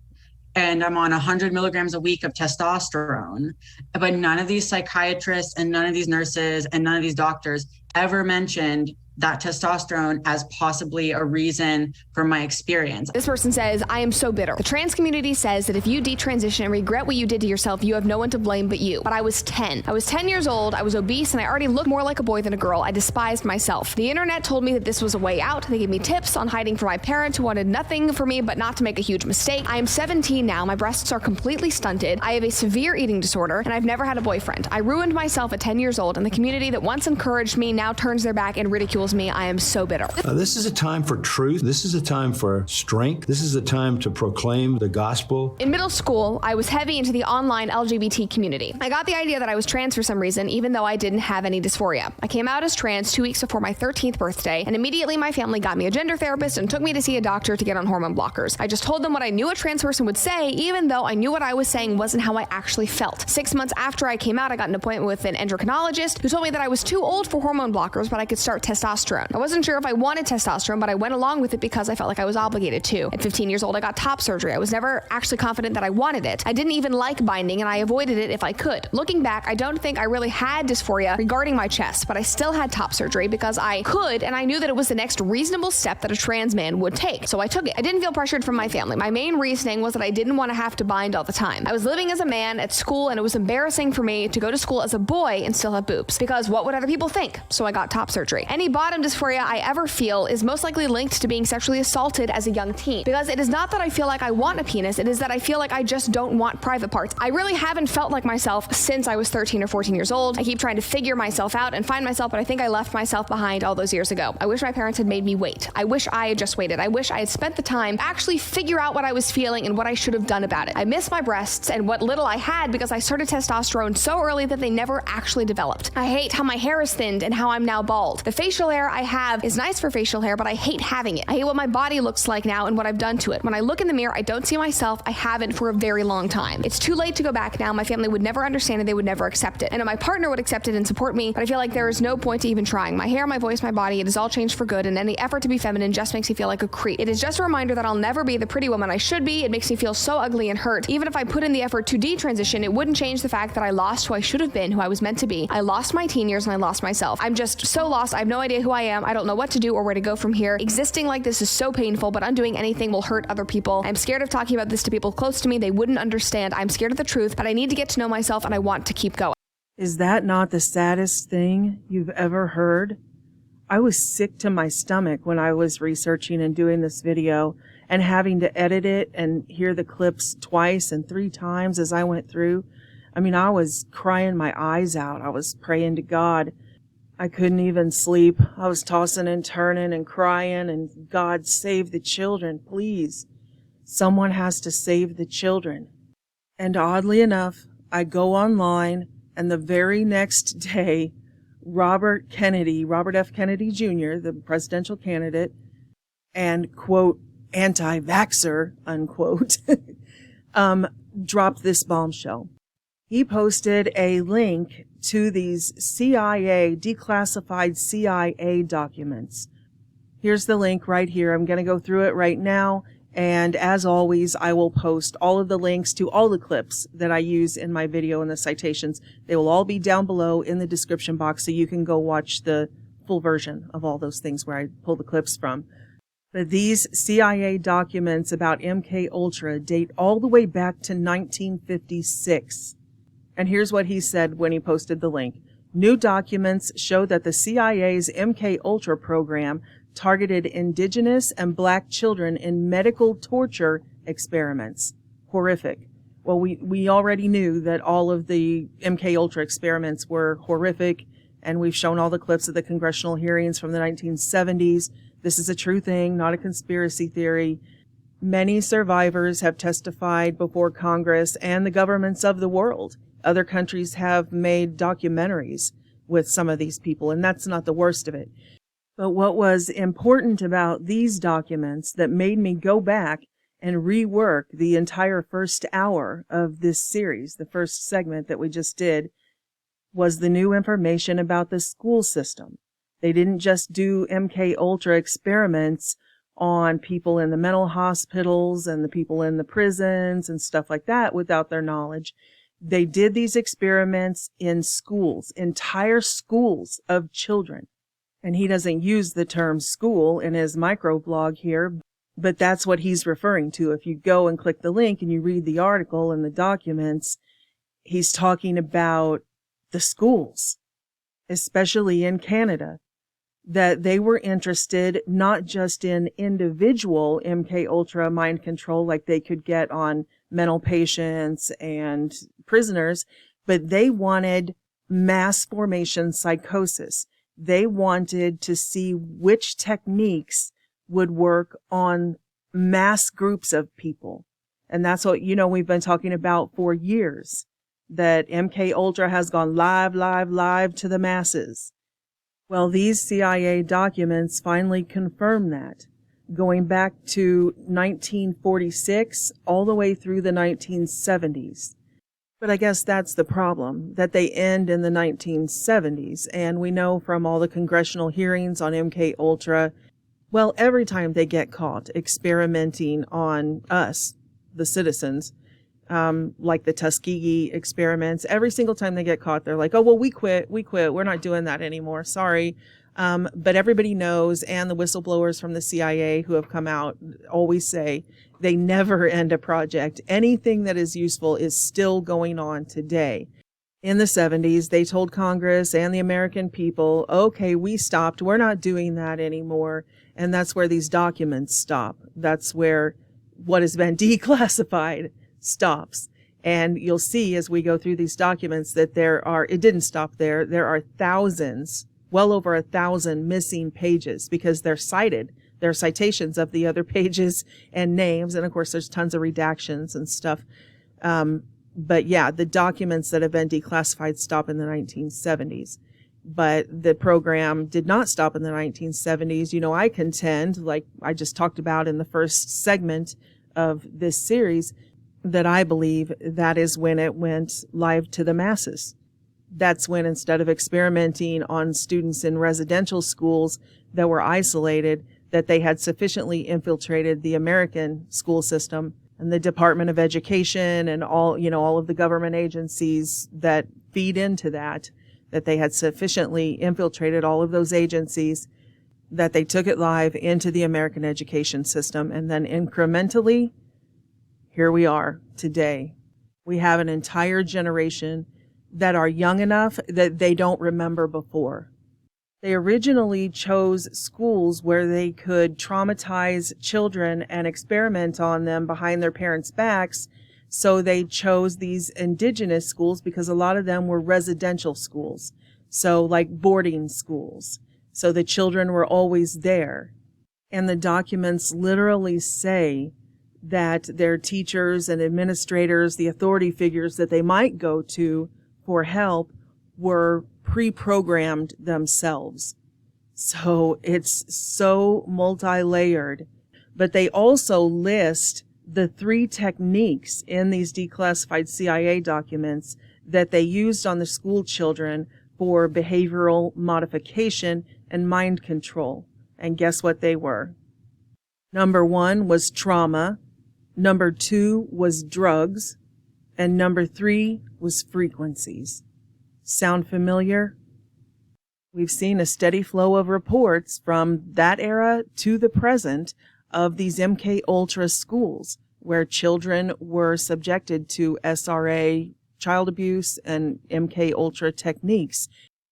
and I'm on 100 milligrams a week of testosterone. But none of these psychiatrists and none of these nurses and none of these doctors ever mentioned that testosterone as possibly a reason for my experience. This person says, I am so bitter. The trans community says that if you detransition and regret what you did to yourself, you have no one to blame but you. But I was 10. I was 10 years old, I was obese, and I already looked more like a boy than a girl. I despised myself. The internet told me that this was a way out. They gave me tips on hiding from my parents who wanted nothing for me but not to make a huge mistake. I am 17 now, my breasts are completely stunted, I have a severe eating disorder, and I've never had a boyfriend. I ruined myself at 10 years old, and the community that once encouraged me now turns their back and ridicules me. I am so bitter. This is a time for truth. This is a time for strength. This is a time to proclaim the gospel. In middle school, I was heavy into the online LGBT community. I got the idea that I was trans for some reason, even though I didn't have any dysphoria. I came out as trans 2 weeks before my 13th birthday, and immediately my family got me a gender therapist and took me to see a doctor to get on hormone blockers. I just told them what I knew a trans person would say, even though I knew what I was saying wasn't how I actually felt. 6 months after I came out, I got an appointment with an endocrinologist who told me that I was too old for hormone blockers, but I could start testosterone. I wasn't sure if I wanted testosterone, but I went along with it because I felt like I was obligated to. At 15 years old, I got top surgery. I was never actually confident that I wanted it. I didn't even like binding, and I avoided it if I could. Looking back, I don't think I really had dysphoria regarding my chest, but I still had top surgery because I could, and I knew that it was the next reasonable step that a trans man would take. So I took it. I didn't feel pressured from my family. My main reasoning was that I didn't want to have to bind all the time. I was living as a man at school, and it was embarrassing for me to go to school as a boy and still have boobs, because what would other people think? So I got top surgery. Any bottom dysphoria I ever feel is most likely linked to being sexually assaulted as a young teen, because it is not that I feel like I want a penis, it is that I feel like I just don't want private parts. I really haven't felt like myself since I was 13 or 14 years old. I keep trying to figure myself out and find myself, but I think I left myself behind all those years ago. I wish my parents had made me wait. I wish I had just waited. I wish I had spent the time to actually figure out what I was feeling and what I should have done about it. I miss my breasts and what little I had because I started testosterone so early that they never actually developed. I hate how my hair is thinned and how I'm now bald. The facial hair I have is nice for facial hair, but I hate having it. I hate what my body looks like now and what I've done to it. When I look in the mirror, I don't see myself. I haven't for a very long time. It's too late to go back now. My family would never understand it. They would never accept it. And my partner would accept it and support me, but I feel like there is no point to even trying. My hair, my voice, my body, it has all changed for good, and any effort to be feminine just makes me feel like a creep. It is just a reminder that I'll never be the pretty woman I should be. It makes me feel so ugly and hurt. Even if I put in the effort to detransition, it wouldn't change the fact that I lost who I should have been, who I was meant to be. I lost my teen years and I lost myself. I'm just so lost. I have no idea who I am. I don't know what to do or where to go from here. Existing like this is so painful, but undoing anything will hurt other people. I'm scared of talking about this to people close to me. They wouldn't understand. I'm scared of the truth, but I need to get to know myself and I want to keep going. Is that not the saddest thing you've ever heard? I was sick to my stomach when I was researching and doing this video and having to edit it and hear the clips twice and 3 times as I went through. I mean, I was crying my eyes out. I was praying to God. I couldn't even sleep. I was tossing and turning and crying, and God, save the children, please. Someone has to save the children. And oddly enough, I go online, and the very next day, Robert F. Kennedy Jr., the presidential candidate, and, quote, anti-vaxxer, unquote, dropped this bombshell. He posted a link to these declassified CIA documents. Here's the link right here. I'm going to go through it right now. And as always, I will post all of the links to all the clips that I use in my video and the citations. They will all be down below in the description box so you can go watch the full version of all those things where I pull the clips from. But these CIA documents about MK Ultra date all the way back to 1956. And here's what he said when he posted the link. New documents show that the CIA's MK Ultra program targeted indigenous and black children in medical torture experiments. Horrific. Well, we already knew that all of the MK Ultra experiments were horrific, and we've shown all the clips of the congressional hearings from the 1970s. This is a true thing, not a conspiracy theory. Many survivors have testified before Congress and the governments of the world. Other countries have made documentaries with some of these people, and that's not the worst of it. But what was important about these documents that made me go back and rework the entire first hour of this series, the first segment that we just did, was the new information about the school system. They didn't just do MK Ultra experiments on people in the mental hospitals and the people in the prisons and stuff like that without their knowledge. They did these experiments in schools, entire schools of children. And he doesn't use the term school in his microblog here, but that's what he's referring to. If you go and click the link and you read the article and the documents, he's talking about the schools, especially in Canada, that they were interested not just in individual MK Ultra mind control like they could get on mental patients and prisoners, but they wanted mass formation psychosis. They wanted to see which techniques would work on mass groups of people. And that's what, we've been talking about for years, that MK Ultra has gone live to the masses. Well, these CIA documents finally confirm that, going back to 1946 all the way through the 1970s. But I guess that's the problem, that they end in the 1970s. And we know from all the congressional hearings on MK Ultra, well, every time they get caught experimenting on us, the citizens, like the Tuskegee experiments, every single time they get caught, they're like, oh, well, we quit. We're not doing that anymore. Sorry. But everybody knows, and the whistleblowers from the CIA who have come out always say they never end a project. Anything that is useful is still going on today. In the 70s, they told Congress and the American people, okay, we stopped. We're not doing that anymore. And that's where these documents stop. That's where what has been declassified stops. And you'll see as we go through these documents that it didn't stop there. There are thousands, well over 1,000 missing pages because they're cited. There are citations of the other pages and names. And of course, there's tons of redactions and stuff. But yeah, the documents that have been declassified stop in the 1970s. But the program did not stop in the 1970s. I contend, like I just talked about in the first segment of this series, that I believe that is when it went live to the masses. That's when, instead of experimenting on students in residential schools that were isolated, that they had sufficiently infiltrated the American school system and the Department of Education and all of the government agencies that feed into that they had sufficiently infiltrated all of those agencies, that they took it live into the American education system. And then incrementally, here we are today. We have an entire generation that are young enough that they don't remember before. They originally chose schools where they could traumatize children and experiment on them behind their parents' backs. So they chose these indigenous schools because a lot of them were residential schools. So like boarding schools. So the children were always there. And the documents literally say that their teachers and administrators, the authority figures that they might go to for help, were pre-programmed themselves. So it's so multi-layered. But they also list the 3 techniques in these declassified CIA documents that they used on the school children for behavioral modification and mind control. And guess what they were? Number 1 was trauma. Number 2 was drugs. And number 3 was frequencies. Sound familiar? We've seen a steady flow of reports from that era to the present of these MK Ultra schools where children were subjected to SRA child abuse and MK Ultra techniques.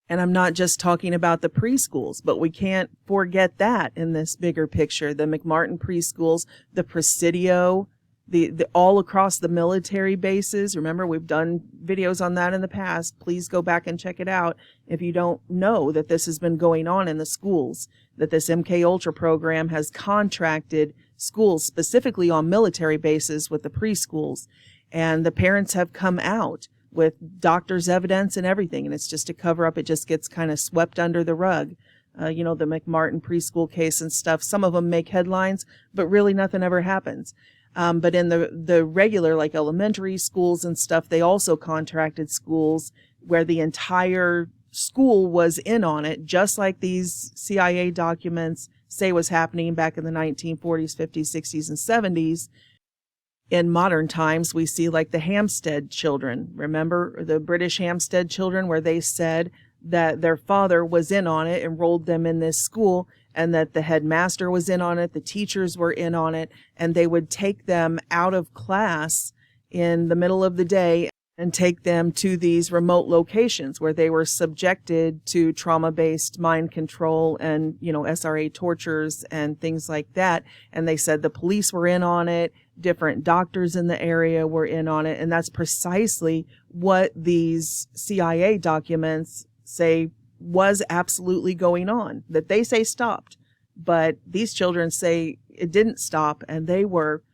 And I'm not just talking about the preschools, but we can't forget that in this bigger picture. The McMartin preschools, the Presidio, the all across the military bases. Remember, we've done videos on that in the past. Please go back and check it out if you don't know that this has been going on in the schools, that this MK Ultra program has contracted schools specifically on military bases with the preschools. And the parents have come out with doctor's evidence and everything. And it's just a cover up. It just gets kind of swept under the rug. The McMartin preschool case and stuff. Some of them make headlines, but really nothing ever happens. But in the regular, like elementary schools and stuff, they also contracted schools where the entire school was in on it, just like these CIA documents say was happening back in the 1940s, 50s, 60s, and 70s. In modern times, we see like the Hampstead children. Remember the British Hampstead children, where they said that their father was in on it, enrolled them in this school, and that the headmaster was in on it, the teachers were in on it, and they would take them out of class in the middle of the day and take them to these remote locations where they were subjected to trauma-based mind control and, SRA tortures and things like that. And they said the police were in on it, different doctors in the area were in on it, and that's precisely what these CIA documents say was absolutely going on, that they say stopped. But these children say it didn't stop, and they were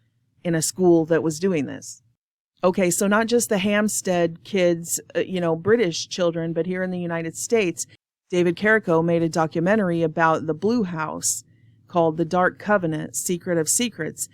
in a school that was doing this. Okay, so not just the Hampstead kids, British children, but here in the United States, David Carrico made a documentary about the Blue House called The Dark Covenant, Secret of Secrets.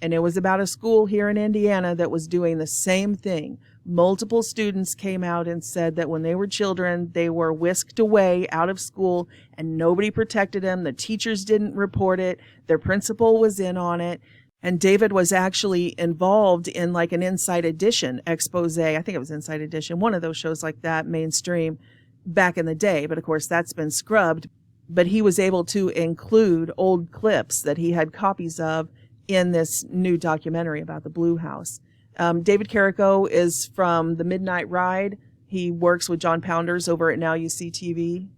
And it was about a school here in Indiana that was doing the same thing. Multiple students came out and said that when they were children, they were whisked away out of school and nobody protected them. The teachers didn't report it. Their principal was in on it. And David was actually involved in like an Inside Edition expose. I think it was Inside Edition, one of those shows like that, mainstream, back in the day. But of course, that's been scrubbed. But he was able to include old clips that he had copies of in this new documentary about the Blue House. David Carrico is from The Midnight Ride. He works with John Pounders over at Now You See TV.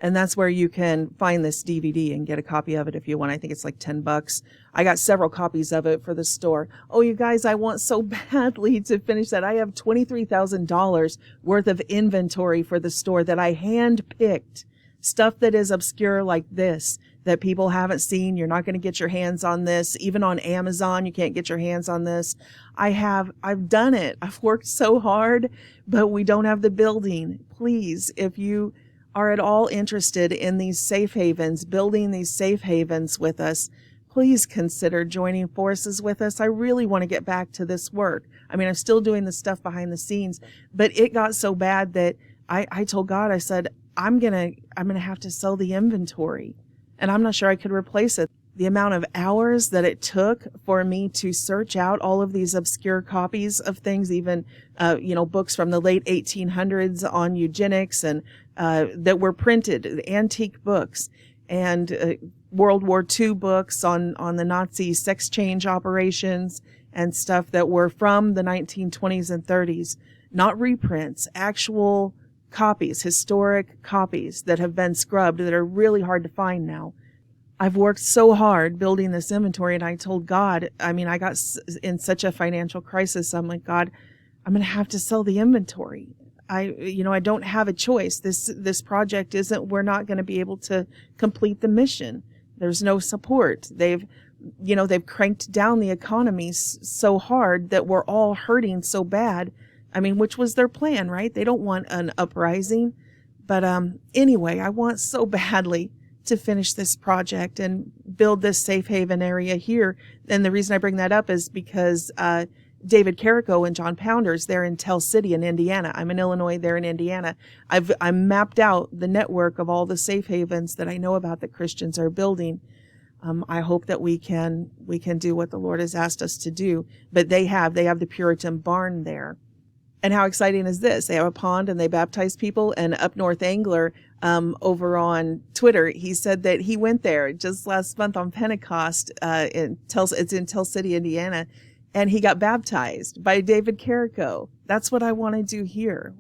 And that's where you can find this DVD and get a copy of it if you want. I think it's like $10. I got several copies of it for the store. Oh, you guys, I want so badly to finish that. I have $23,000 worth of inventory for the store that I hand-picked. Stuff that is obscure like this, that people haven't seen. You're not going to get your hands on this. Even on Amazon, you can't get your hands on this. I've done it. I've worked so hard, but we don't have the building. Please, if you are at all interested in these safe havens, building these safe havens with us, please consider joining forces with us. I really want to get back to this work. I mean, I'm still doing the stuff behind the scenes, but it got so bad that I told God, I said, I'm going to have to sell the inventory, and I'm not sure I could replace it. The amount of hours that it took for me to search out all of these obscure copies of things, even, books from the late 1800s on eugenics and that were printed, antique books, and World War II books on the Nazi sex change operations and stuff that were from the 1920s and 30s, not reprints, actual copies, historic copies that have been scrubbed that are really hard to find now. I've worked so hard building this inventory, and I told God, I got in such a financial crisis. I'm like, God, I'm going to have to sell the inventory. I don't have a choice. This project we're not going to be able to complete the mission. There's no support. They've cranked down the economy so hard that we're all hurting so bad. Which was their plan, right? They don't want an uprising. But anyway, I want so badly to finish this project and build this safe haven area here. And the reason I bring that up is because David Carrico and John Pounders, they're in Tell City in Indiana. I'm in Illinois, they're in Indiana. I mapped out the network of all the safe havens that I know about that Christians are building. I hope that we can do what the Lord has asked us to do. But they have the Puritan barn there. And how exciting is this? They have a pond and they baptize people. And Up North Angler, over on Twitter, he said that he went there just last month on Pentecost. It's in Tell City, Indiana, and he got baptized by David Carrico. That's what I want to do here.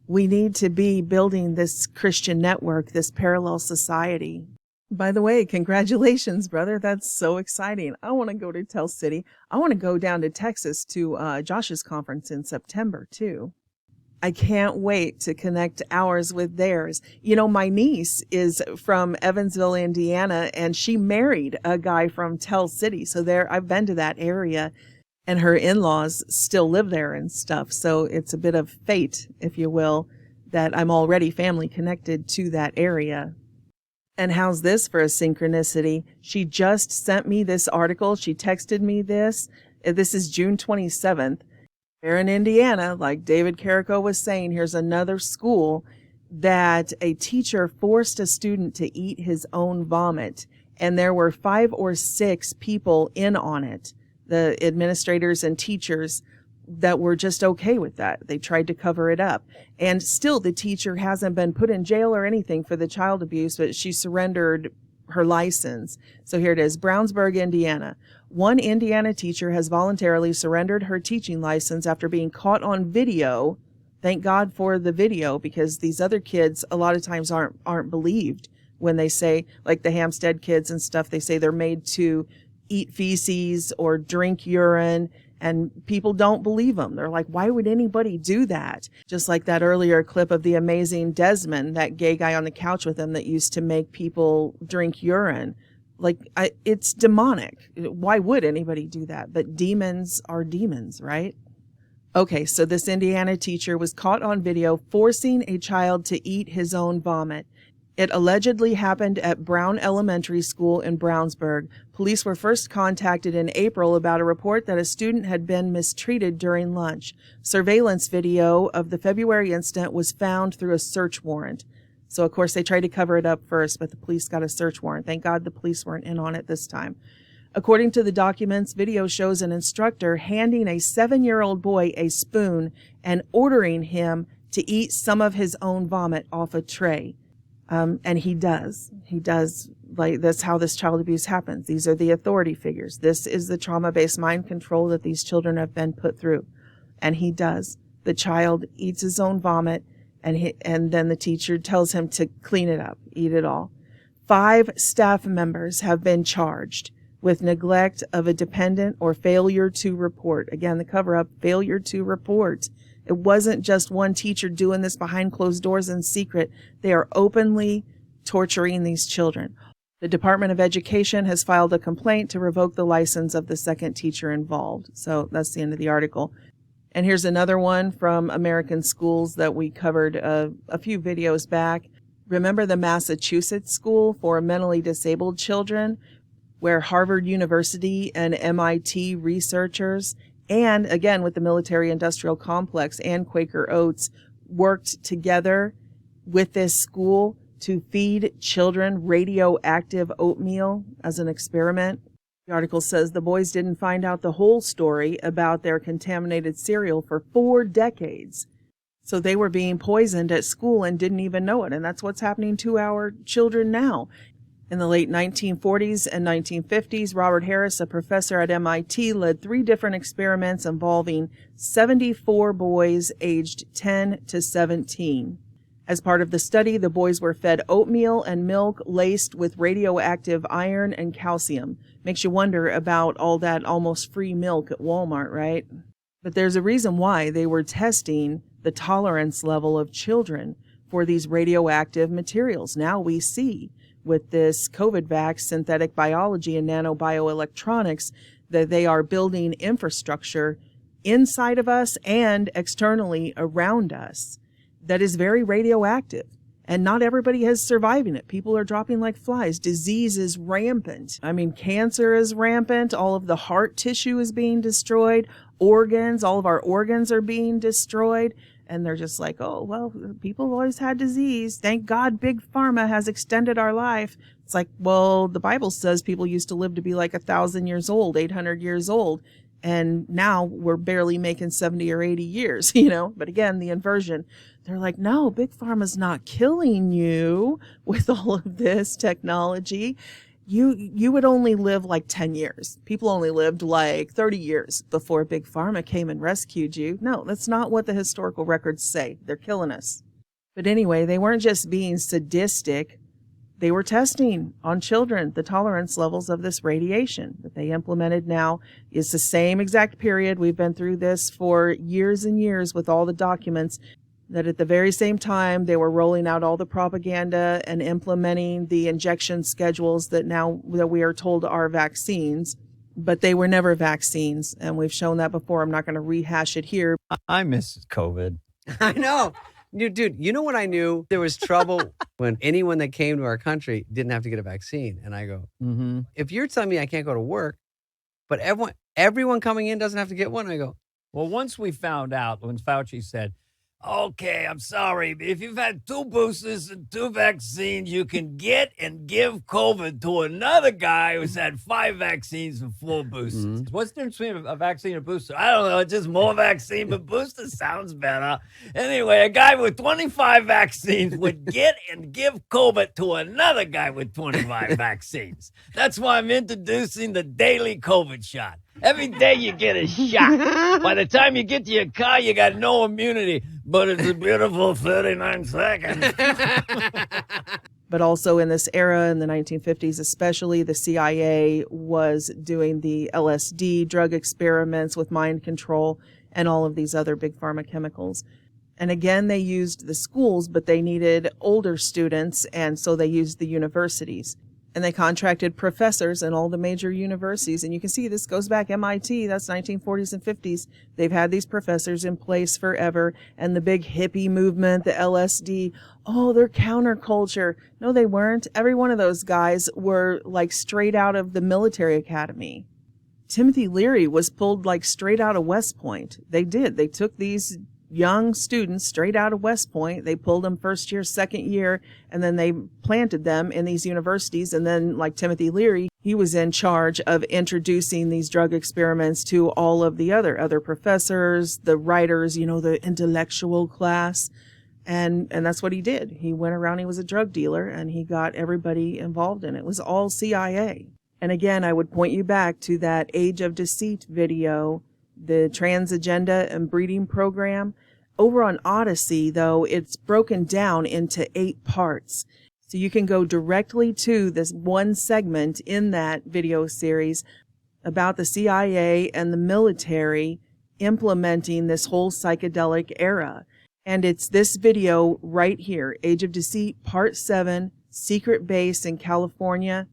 We need to be building this Christian network, this parallel society. By the way, congratulations, brother. That's so exciting. I want to go to Tell City. I want to go down to Texas to Josh's conference in September, too. I can't wait to connect ours with theirs. My niece is from Evansville, Indiana, and she married a guy from Tell City. So I've been to that area, and her in-laws still live there and stuff. So it's a bit of fate, if you will, that I'm already family connected to that area. And how's this for a synchronicity? She just sent me this article. She texted me this. This is June 27th. Here in Indiana, like David Carrico was saying, here's another school that a teacher forced a student to eat his own vomit. And there were 5 or 6 people in on it, the administrators and teachers, that were just okay with that. They tried to cover it up. And still, the teacher hasn't been put in jail or anything for the child abuse, but she surrendered her license. So here it is, Brownsburg, Indiana. One Indiana teacher has voluntarily surrendered her teaching license after being caught on video. Thank God for the video, because these other kids a lot of times aren't believed when they say, like the Hampstead kids and stuff, they say they're made to eat feces or drink urine, and people don't believe them. They're like, why would anybody do that? Just like that earlier clip of the amazing Desmond, that gay guy on the couch with him that used to make people drink urine. Like, it's demonic. Why would anybody do that? But demons are demons, right? Okay, so this Indiana teacher was caught on video forcing a child to eat his own vomit. It allegedly happened at Brown Elementary School in Brownsburg. Police were first contacted in April about a report that a student had been mistreated during lunch. Surveillance video of the February incident was found through a search warrant. So, of course, they tried to cover it up first, but the police got a search warrant. Thank God the police weren't in on it this time. According to the documents, video shows an instructor handing a 7-year-old boy a spoon and ordering him to eat some of his own vomit off a tray. And he does. Like, that's how this child abuse happens. These are the authority figures. This is the trauma-based mind control that these children have been put through. And he does. The child eats his own vomit, and then the teacher tells him to clean it up, eat it all. 5 staff members have been charged with neglect of a dependent or failure to report. Again, the cover-up, failure to report. It wasn't just one teacher doing this behind closed doors in secret. They are openly torturing these children. The Department of Education has filed a complaint to revoke the license of the second teacher involved. So that's the end of the article. And here's another one from American Schools that we covered a few videos back. Remember the Massachusetts School for Mentally Disabled Children, where Harvard University and MIT researchers, and again with the military-industrial complex and Quaker Oats, worked together with this school to feed children radioactive oatmeal as an experiment. The article says the boys didn't find out the whole story about their contaminated cereal for 4 decades. So they were being poisoned at school and didn't even know it. And that's what's happening to our children now. In the late 1940s and 1950s, Robert Harris, a professor at MIT, led 3 different experiments involving 74 boys aged 10 to 17. As part of the study, the boys were fed oatmeal and milk laced with radioactive iron and calcium. Makes you wonder about all that almost free milk at Walmart, right? But there's a reason why they were testing the tolerance level of children for these radioactive materials. Now we see with this COVID vax, synthetic biology, and nanobioelectronics, that they are building infrastructure inside of us and externally around us that is very radioactive. And not everybody is surviving it. People are dropping like flies. Disease is rampant. I mean, cancer is rampant. All of the heart tissue is being destroyed. Organs, all of our organs are being destroyed. And they're just like, oh, well, people have always had disease. Thank God Big Pharma has extended our life. It's like, well, the Bible says people used to live to be like 1,000 years old, 800 years old. And now we're barely making 70 or 80 years, you know. But again, the inversion. They're like, no, Big Pharma's not killing you with all of this technology. You would only live like 10 years. People only lived like 30 years before Big Pharma came and rescued you. No, that's not what the historical records say. They're killing us. But anyway, they weren't just being sadistic. They were testing on children the tolerance levels of this radiation that they implemented now. It's the same exact period. We've been through this for years and years with all the documents. That at the very same time, they were rolling out all the propaganda and implementing the injection schedules that now that we are told are vaccines, but they were never vaccines. And we've shown that before. I'm not going to rehash it here. I miss COVID. I know. Dude, you know what I knew? There was trouble when anyone that came to our country didn't have to get a vaccine. And I go, if you're telling me I can't go to work, but everyone coming in doesn't have to get one, I go, well, once we found out, when Fauci said, Okay, I'm sorry, but if you've had 2 boosters and 2 vaccines, you can get and give COVID to another guy who's had 5 vaccines and 4 boosters. What's the difference between a vaccine and a booster? I don't know. It's just more vaccine, but booster sounds better. Anyway, a guy with 25 vaccines would get and give COVID to another guy with 25 vaccines. That's why I'm introducing the daily COVID shot. Every day you get a shot. By the time you get to your car, you got no immunity, but it's a beautiful 39 seconds. But also in this era, in the 1950s especially, the CIA was doing the LSD drug experiments with mind control and all of these other big pharma chemicals. And again, they used the schools, but they needed older students, and so they used the universities. And they contracted professors in all the major universities. And you can see this goes back MIT, that's 1940s and 50s. They've had these professors in place forever. And the big hippie movement, the LSD, oh, they're counterculture. No, they weren't. Every one of those guys were like straight out of the military academy. Timothy Leary was pulled like straight out of West Point. They did. They took these young students straight out of West Point. They pulled them first year, second year, and then they planted them in these universities. And then, like Timothy Leary, he was in charge of introducing these drug experiments to all of the other professors, the writers, you know, the intellectual class. And that's what he did. He went around, he was a drug dealer, and he got everybody involved in it. It was all CIA. And again, I would point you back to that Age of Deceit video, the trans agenda and breeding program. Over on Odyssey, though, it's broken down into 8 parts. So you can go directly to this one segment in that video series about the CIA and the military implementing this whole psychedelic era. And it's this video right here, Age of Deceit, Part 7, Secret Base in California.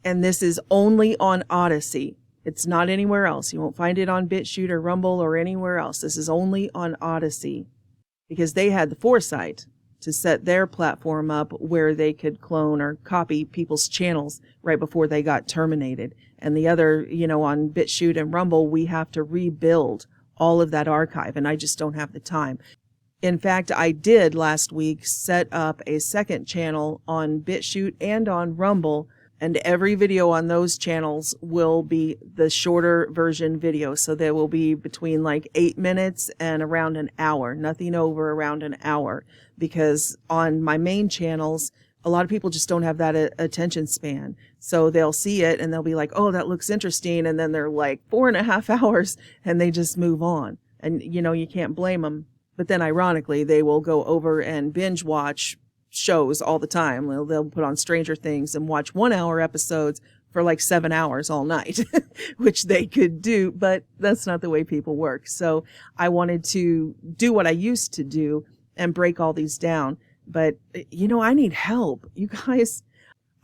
And this is only on Odyssey. It's not anywhere else. You won't find it on Bitchute or Rumble or anywhere else. This is only on Odyssey because they had the foresight to set their platform up where they could clone or copy people's channels right before they got terminated. And the other, you know, on Bitchute and Rumble, we have to rebuild all of that archive, and I just don't have the time. In fact, I did last week set up a second channel on Bitchute and on Rumble, and every video on those channels will be the shorter version video. So there will be between like 8 minutes and around an hour, nothing over around an hour. Because on my main channels, a lot of people just don't have that attention span. So they'll see it and they'll be like, oh, that looks interesting. And then they're like 4.5 hours and they just move on. And, you know, you can't blame them. But then ironically, they will go over and binge watch shows all the time. They'll put on Stranger Things and watch 1-hour episodes for like 7 hours all night, which they could do, but that's not the way people work. So I wanted to do what I used to do and break all these down. But, you know, I need help. You guys,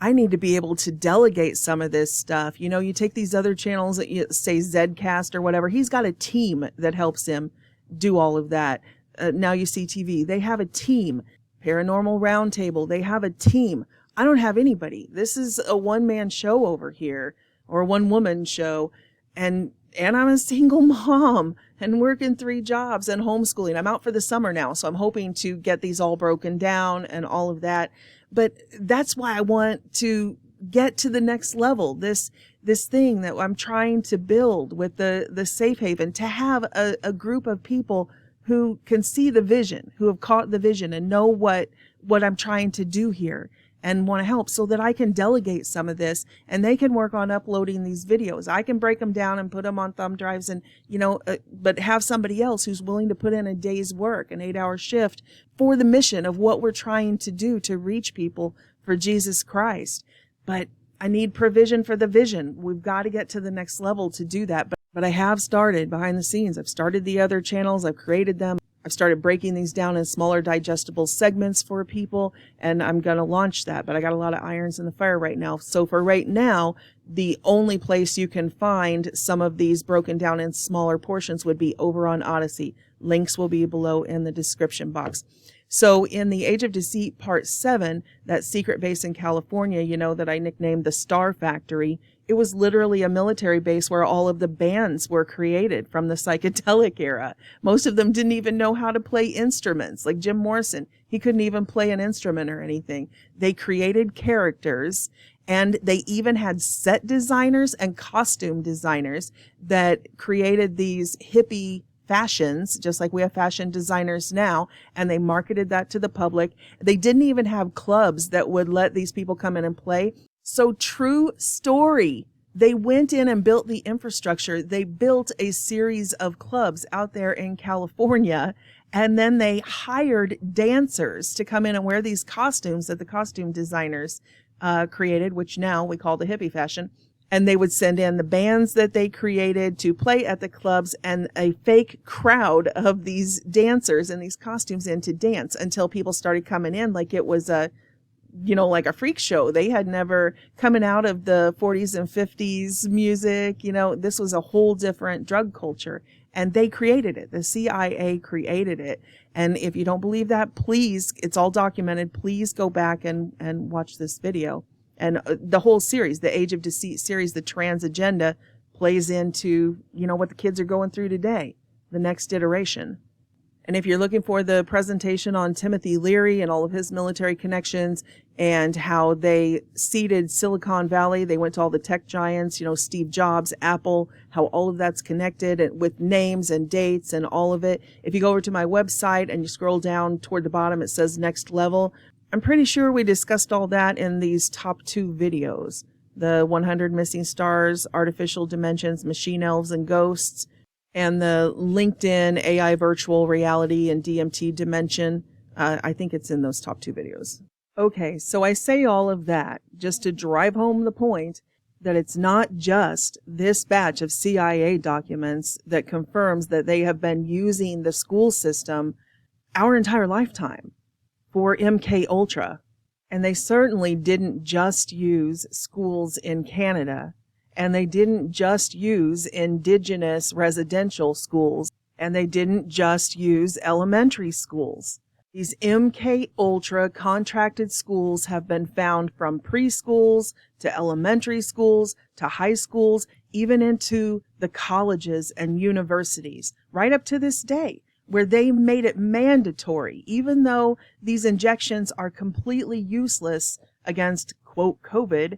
I need to be able to delegate some of this stuff. You know, you take these other channels that you say Zcast or whatever. He's got a team that helps him do all of that. Now You See TV, they have a team. Paranormal Roundtable, they have a team. I don't have anybody. This is a one-man show over here, or a one-woman show, and I'm a single mom and working 3 jobs and homeschooling. I'm out for the summer now, so I'm hoping to get these all broken down and all of that. But that's why I want to get to the next level. This thing that I'm trying to build with the Safe Haven, to have a group of people who can see the vision, who have caught the vision and know what I'm trying to do here and want to help, so that I can delegate some of this and they can work on uploading these videos. I can break them down and put them on thumb drives and, you know, but have somebody else who's willing to put in a day's work, an 8-hour shift for the mission of what we're trying to do to reach people for Jesus Christ. But I need provision for the vision. We've got to get to the next level to do that. But I have started behind the scenes. I've started the other channels. I've created them. I've started breaking these down in smaller digestible segments for people, and I'm going to launch that. But I got a lot of irons in the fire right now. So for right now, the only place you can find some of these broken down in smaller portions would be over on Odyssey. Links will be below in the description box. So in the Age of Deceit Part 7, that secret base in California, you know, that I nicknamed the Star Factory, It was literally a military base where all of the bands were created from the psychedelic era. Most of them didn't even know how to play instruments. Like Jim Morrison, he couldn't even play an instrument or anything. They created characters, and they even had set designers and costume designers that created these hippie fashions, just like we have fashion designers now, and they marketed that to the public. They didn't even have clubs that would let these people come in and play. So true story. They went in and built the infrastructure. They built a series of clubs out there in California, and then they hired dancers to come in and wear these costumes that the costume designers created, which now we call the hippie fashion. And they would send in the bands that they created to play at the clubs and a fake crowd of these dancers in these costumes in to dance until people started coming in like it was like a freak show. They had never coming out of the 40s and 50s music. This was a whole different drug culture, and they created it. The CIA created it. And if you don't believe that, please, it's all documented. Please go back and watch this video. And the whole series, the Age of Deceit series, the trans agenda plays into, what the kids are going through today, the next iteration. And if you're looking for the presentation on Timothy Leary and all of his military connections and how they seeded Silicon Valley, they went to all the tech giants, Steve Jobs, Apple, how all of that's connected and with names and dates and all of it. If you go over to my website and you scroll down toward the bottom, it says Next Level. I'm pretty sure we discussed all that in these top 2 videos. The 100 Missing Stars, Artificial Dimensions, Machine Elves and Ghosts, and the LinkedIn AI virtual reality and DMT dimension. I think it's in those top 2 videos. Okay, so I say all of that just to drive home the point that it's not just this batch of CIA documents that confirms that they have been using the school system our entire lifetime for MK Ultra. And they certainly didn't just use schools in Canada. And they didn't just use indigenous residential schools, and they didn't just use elementary schools. These MK Ultra contracted schools have been found from preschools to elementary schools to high schools, even into the colleges and universities, right up to this day, where they made it mandatory, even though these injections are completely useless against, quote, COVID.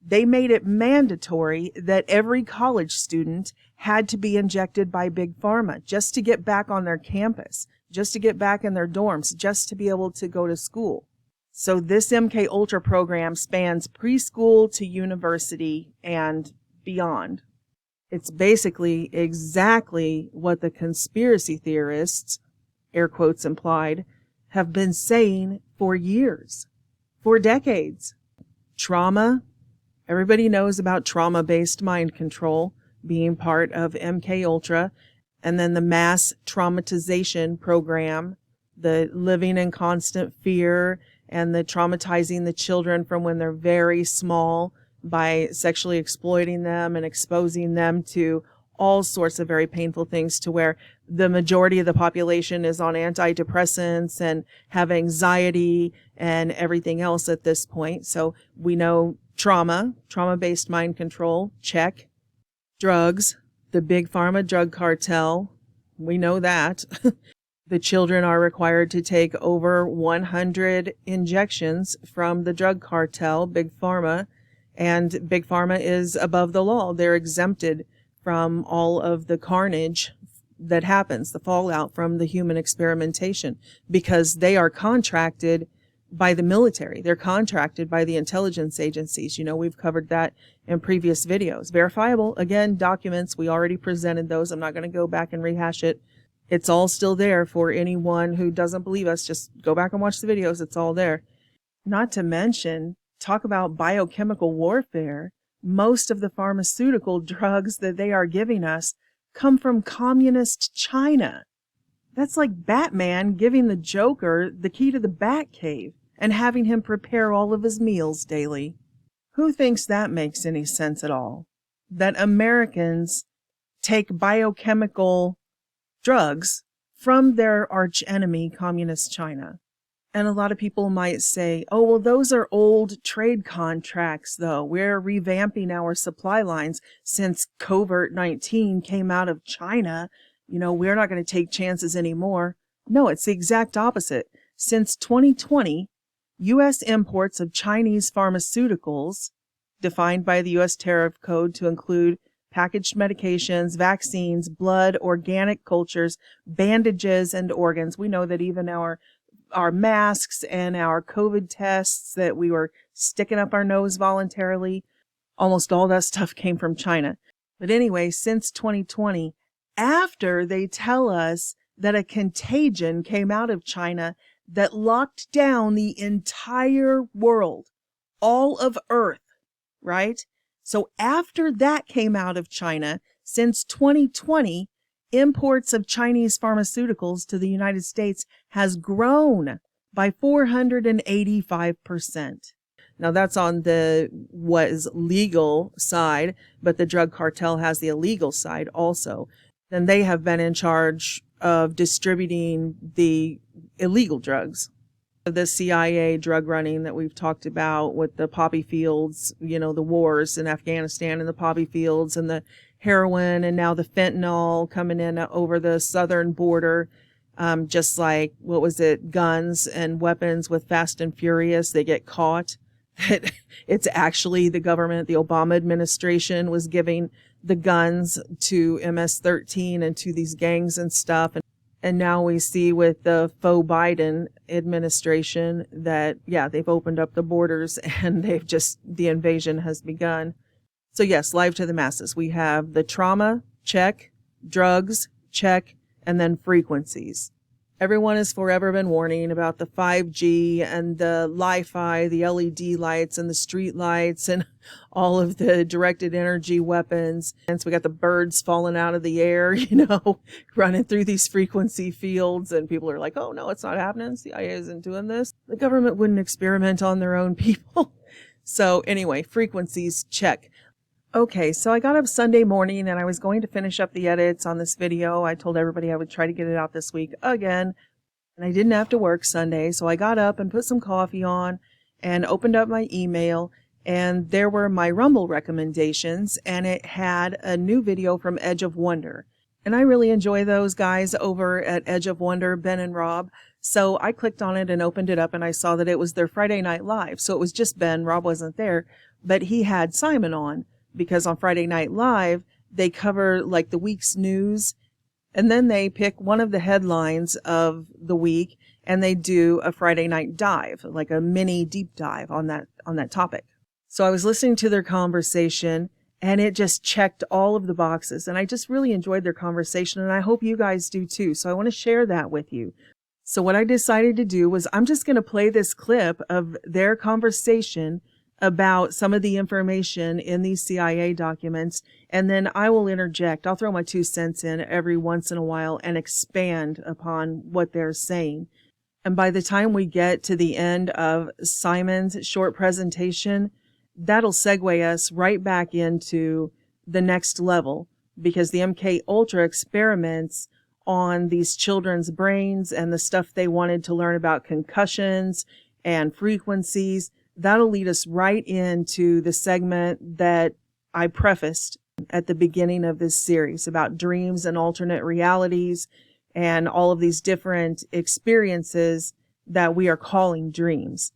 They made it mandatory that every college student had to be injected by Big Pharma just to get back on their campus, just to get back in their dorms, just to be able to go to school. So this MK Ultra program spans preschool to university and beyond. It's basically exactly what the conspiracy theorists, air quotes implied, have been saying for years, for decades. Trauma. Everybody knows about trauma-based mind control being part of MK Ultra, and then the mass traumatization program, the living in constant fear and the traumatizing the children from when they're very small by sexually exploiting them and exposing them to all sorts of very painful things, to where the majority of the population is on antidepressants and have anxiety and everything else at this point. So we know trauma-based mind control, check. Drugs, the Big Pharma drug cartel, we know that. The children are required to take over 100 injections from the drug cartel, Big Pharma, and Big Pharma is above the law. They're exempted from all of the carnage that happens, the fallout from the human experimentation, because they are contracted by the military. They're contracted by the intelligence agencies. We've covered that in previous videos. Verifiable, again, documents. We already presented those. I'm not going to go back and rehash it. It's all still there for anyone who doesn't believe us. Just go back and watch the videos. It's all there. Not to mention, talk about biochemical warfare. Most of the pharmaceutical drugs that they are giving us come from communist China. That's like Batman giving the Joker the key to the Batcave and having him prepare all of his meals daily. Who thinks that makes any sense at all? That Americans take biochemical drugs from their archenemy, communist China. And a lot of people might say, oh, well, those are old trade contracts, though. We're revamping our supply lines since COVID-19 came out of China. You know, we're not going to take chances anymore. No, it's the exact opposite. Since 2020, U.S. imports of Chinese pharmaceuticals, defined by the U.S. Tariff Code to include packaged medications, vaccines, blood, organic cultures, bandages, and organs. We know that even our masks and our COVID tests that we were sticking up our nose voluntarily, almost all that stuff came from China. But anyway, since 2020, after they tell us that a contagion came out of China that locked down the entire world, all of Earth, right? So after that came out of China, since 2020, imports of Chinese pharmaceuticals to the United States has grown by 485%. Now that's on the what is legal side, but the drug cartel has the illegal side also. Then they have been in charge of distributing the illegal drugs. The CIA drug running that we've talked about with the poppy fields, you know, the wars in Afghanistan and the poppy fields and the heroin and now the fentanyl coming in over the southern border. Just like, what was it, guns and weapons with Fast and Furious, they get caught. It's actually the government, the Obama administration was giving the guns to MS-13 and to these gangs and stuff. And now we see with the faux Biden administration that, yeah, they've opened up the borders and the invasion has begun. So yes, live to the masses. We have the trauma, check, drugs, check, and then frequencies. Everyone has forever been warning about the 5G and the Li-Fi, the LED lights and the street lights and all of the directed energy weapons. And so we got the birds falling out of the air, you know, running through these frequency fields. And people are like, oh, no, it's not happening. CIA isn't doing this. The government wouldn't experiment on their own people. So anyway, frequencies, check. Okay, so I got up Sunday morning and I was going to finish up the edits on this video. I told everybody I would try to get it out this week again. And I didn't have to work Sunday, so I got up and put some coffee on and opened up my email. And there were my Rumble recommendations, and it had a new video from Edge of Wonder. And I really enjoy those guys over at Edge of Wonder, Ben and Rob. So I clicked on it and opened it up, and I saw that it was their Friday Night Live. So it was just Ben. Rob wasn't there, but he had Simon on. Because on Friday Night Live, they cover like the week's news, and then they pick one of the headlines of the week and they do a Friday night dive, like a mini deep dive on that topic. So I was listening to their conversation and it just checked all of the boxes, and I just really enjoyed their conversation, and I hope you guys do too. So I want to share that with you. So what I decided to do was I'm just going to play this clip of their conversation about some of the information in these CIA documents, and then I will interject. I'll throw my 2 cents in every once in a while and expand upon what they're saying. And by the time we get to the end of Simon's short presentation, that'll segue us right back into the next level, because the MK Ultra experiments on these children's brains and the stuff they wanted to learn about concussions and frequencies, that'll lead us right into the segment that I prefaced at the beginning of this series about dreams and alternate realities and all of these different experiences that we are calling dreams.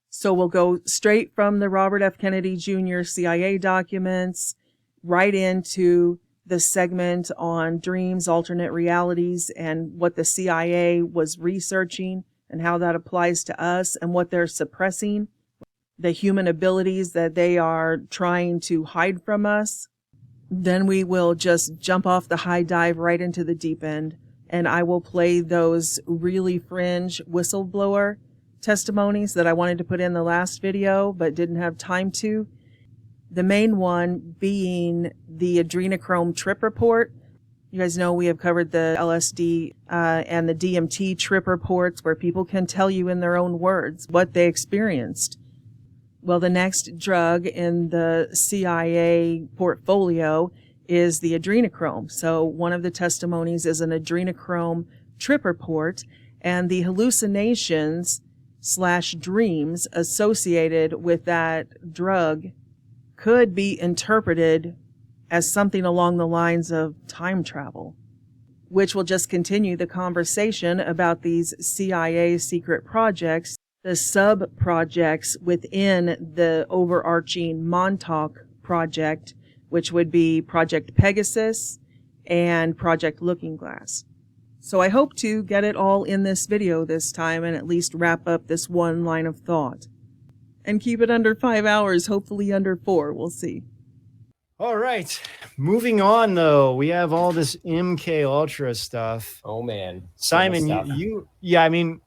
So we'll go straight from the Robert F. Kennedy Jr. CIA documents right into the segment on dreams, alternate realities, and what the CIA was researching and how that applies to us and what they're suppressing, the human abilities that they are trying to hide from us. Then we will just jump off the high dive right into the deep end, and I will play those really fringe whistleblower testimonies that I wanted to put in the last video but didn't have time to. The main one being the adrenochrome trip report. You guys know we have covered the LSD and the DMT trip reports where people can tell you in their own words what they experienced. Well, the next drug in the CIA portfolio is the adrenochrome. So one of the testimonies is an adrenochrome trip report, and the hallucinations dreams associated with that drug could be interpreted as something along the lines of time travel, which will just continue the conversation about these CIA secret projects, the sub-projects within the overarching Montauk project, which would be Project Pegasus and Project Looking Glass. So I hope to get it all in this video this time and at least wrap up this one line of thought. And keep it under 5 hours, hopefully under 4, we'll see. All right, moving on though, we have all this MK Ultra stuff. Oh man, Simon, yeah, I mean,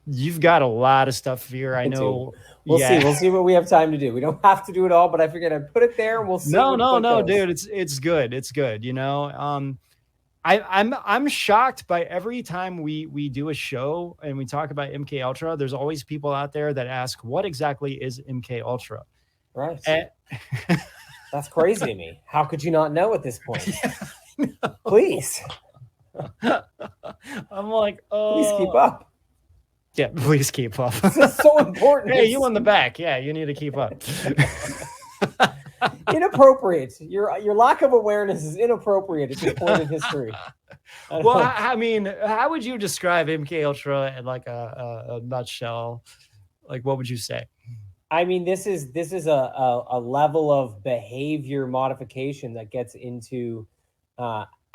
you've got a lot of stuff here. I know. We'll see what we have time to do. We don't have to do it all, but I figured I'd put it there and we'll see. No, dude, it's good. It's good. You know, I'm shocked by every time we do a show and we talk about MK Ultra. There's always people out there that ask, what exactly is MK Ultra? Right. That's crazy to me. How could you not know at this point? Yeah, please. I'm like, oh, please keep up. Yeah, please keep up. This is so important. Hey, you in the back. Yeah, you need to keep up. Inappropriate. Your lack of awareness is inappropriate at this point in history. Well, I mean, how would you describe MK Ultra in like a nutshell? Like, what would you say? I mean, this is a level of behavior modification that gets into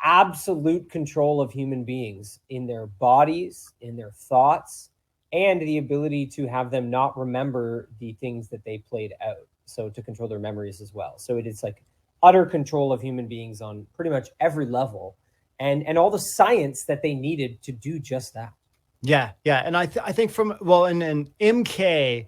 absolute control of human beings in their bodies, in their thoughts, and the ability to have them not remember the things that they played out. So to control their memories as well. So it is like utter control of human beings on pretty much every level, and all the science that they needed to do just that. Yeah, and I think and MK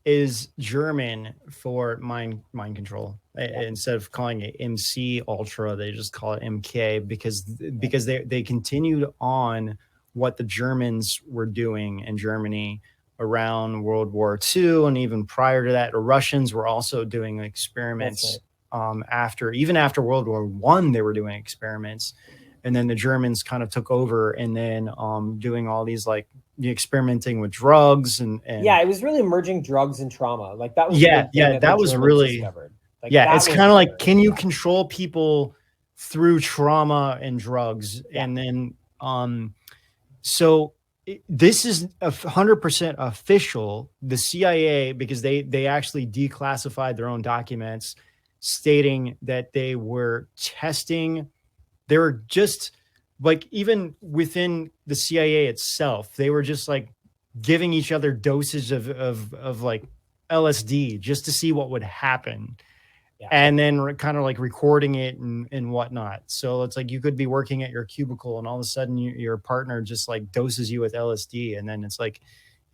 is German for mind control. Yeah. Instead of calling it MC Ultra, they just call it MK because they continued on what the Germans were doing in Germany around World War II, and even prior to that, the Russians were also doing experiments. Right. After World War I, they were doing experiments, and then the Germans kind of took over, and then doing all these like experimenting with drugs and yeah, it was really merging drugs and trauma. Like that was that was really discovered. Like, yeah, it's kind of like, can you control people through trauma and drugs? Yeah. And then this is 100% official. The CIA, because they actually declassified their own documents stating that they were testing. They were just like, even within the CIA itself, they were just like giving each other doses of like LSD just to see what would happen. Yeah. And then kind of like recording it and whatnot. So it's like you could be working at your cubicle and all of a sudden your partner just like doses you with LSD. And then it's like,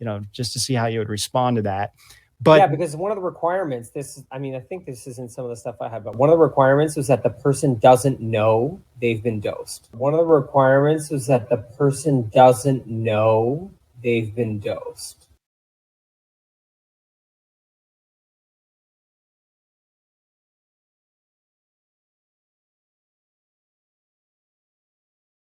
you know, just to see how you would respond to that. But yeah, because one of the requirements, I think this is in some of the stuff I have, but one of the requirements was that the person doesn't know they've been dosed. One of the requirements was that the person doesn't know they've been dosed.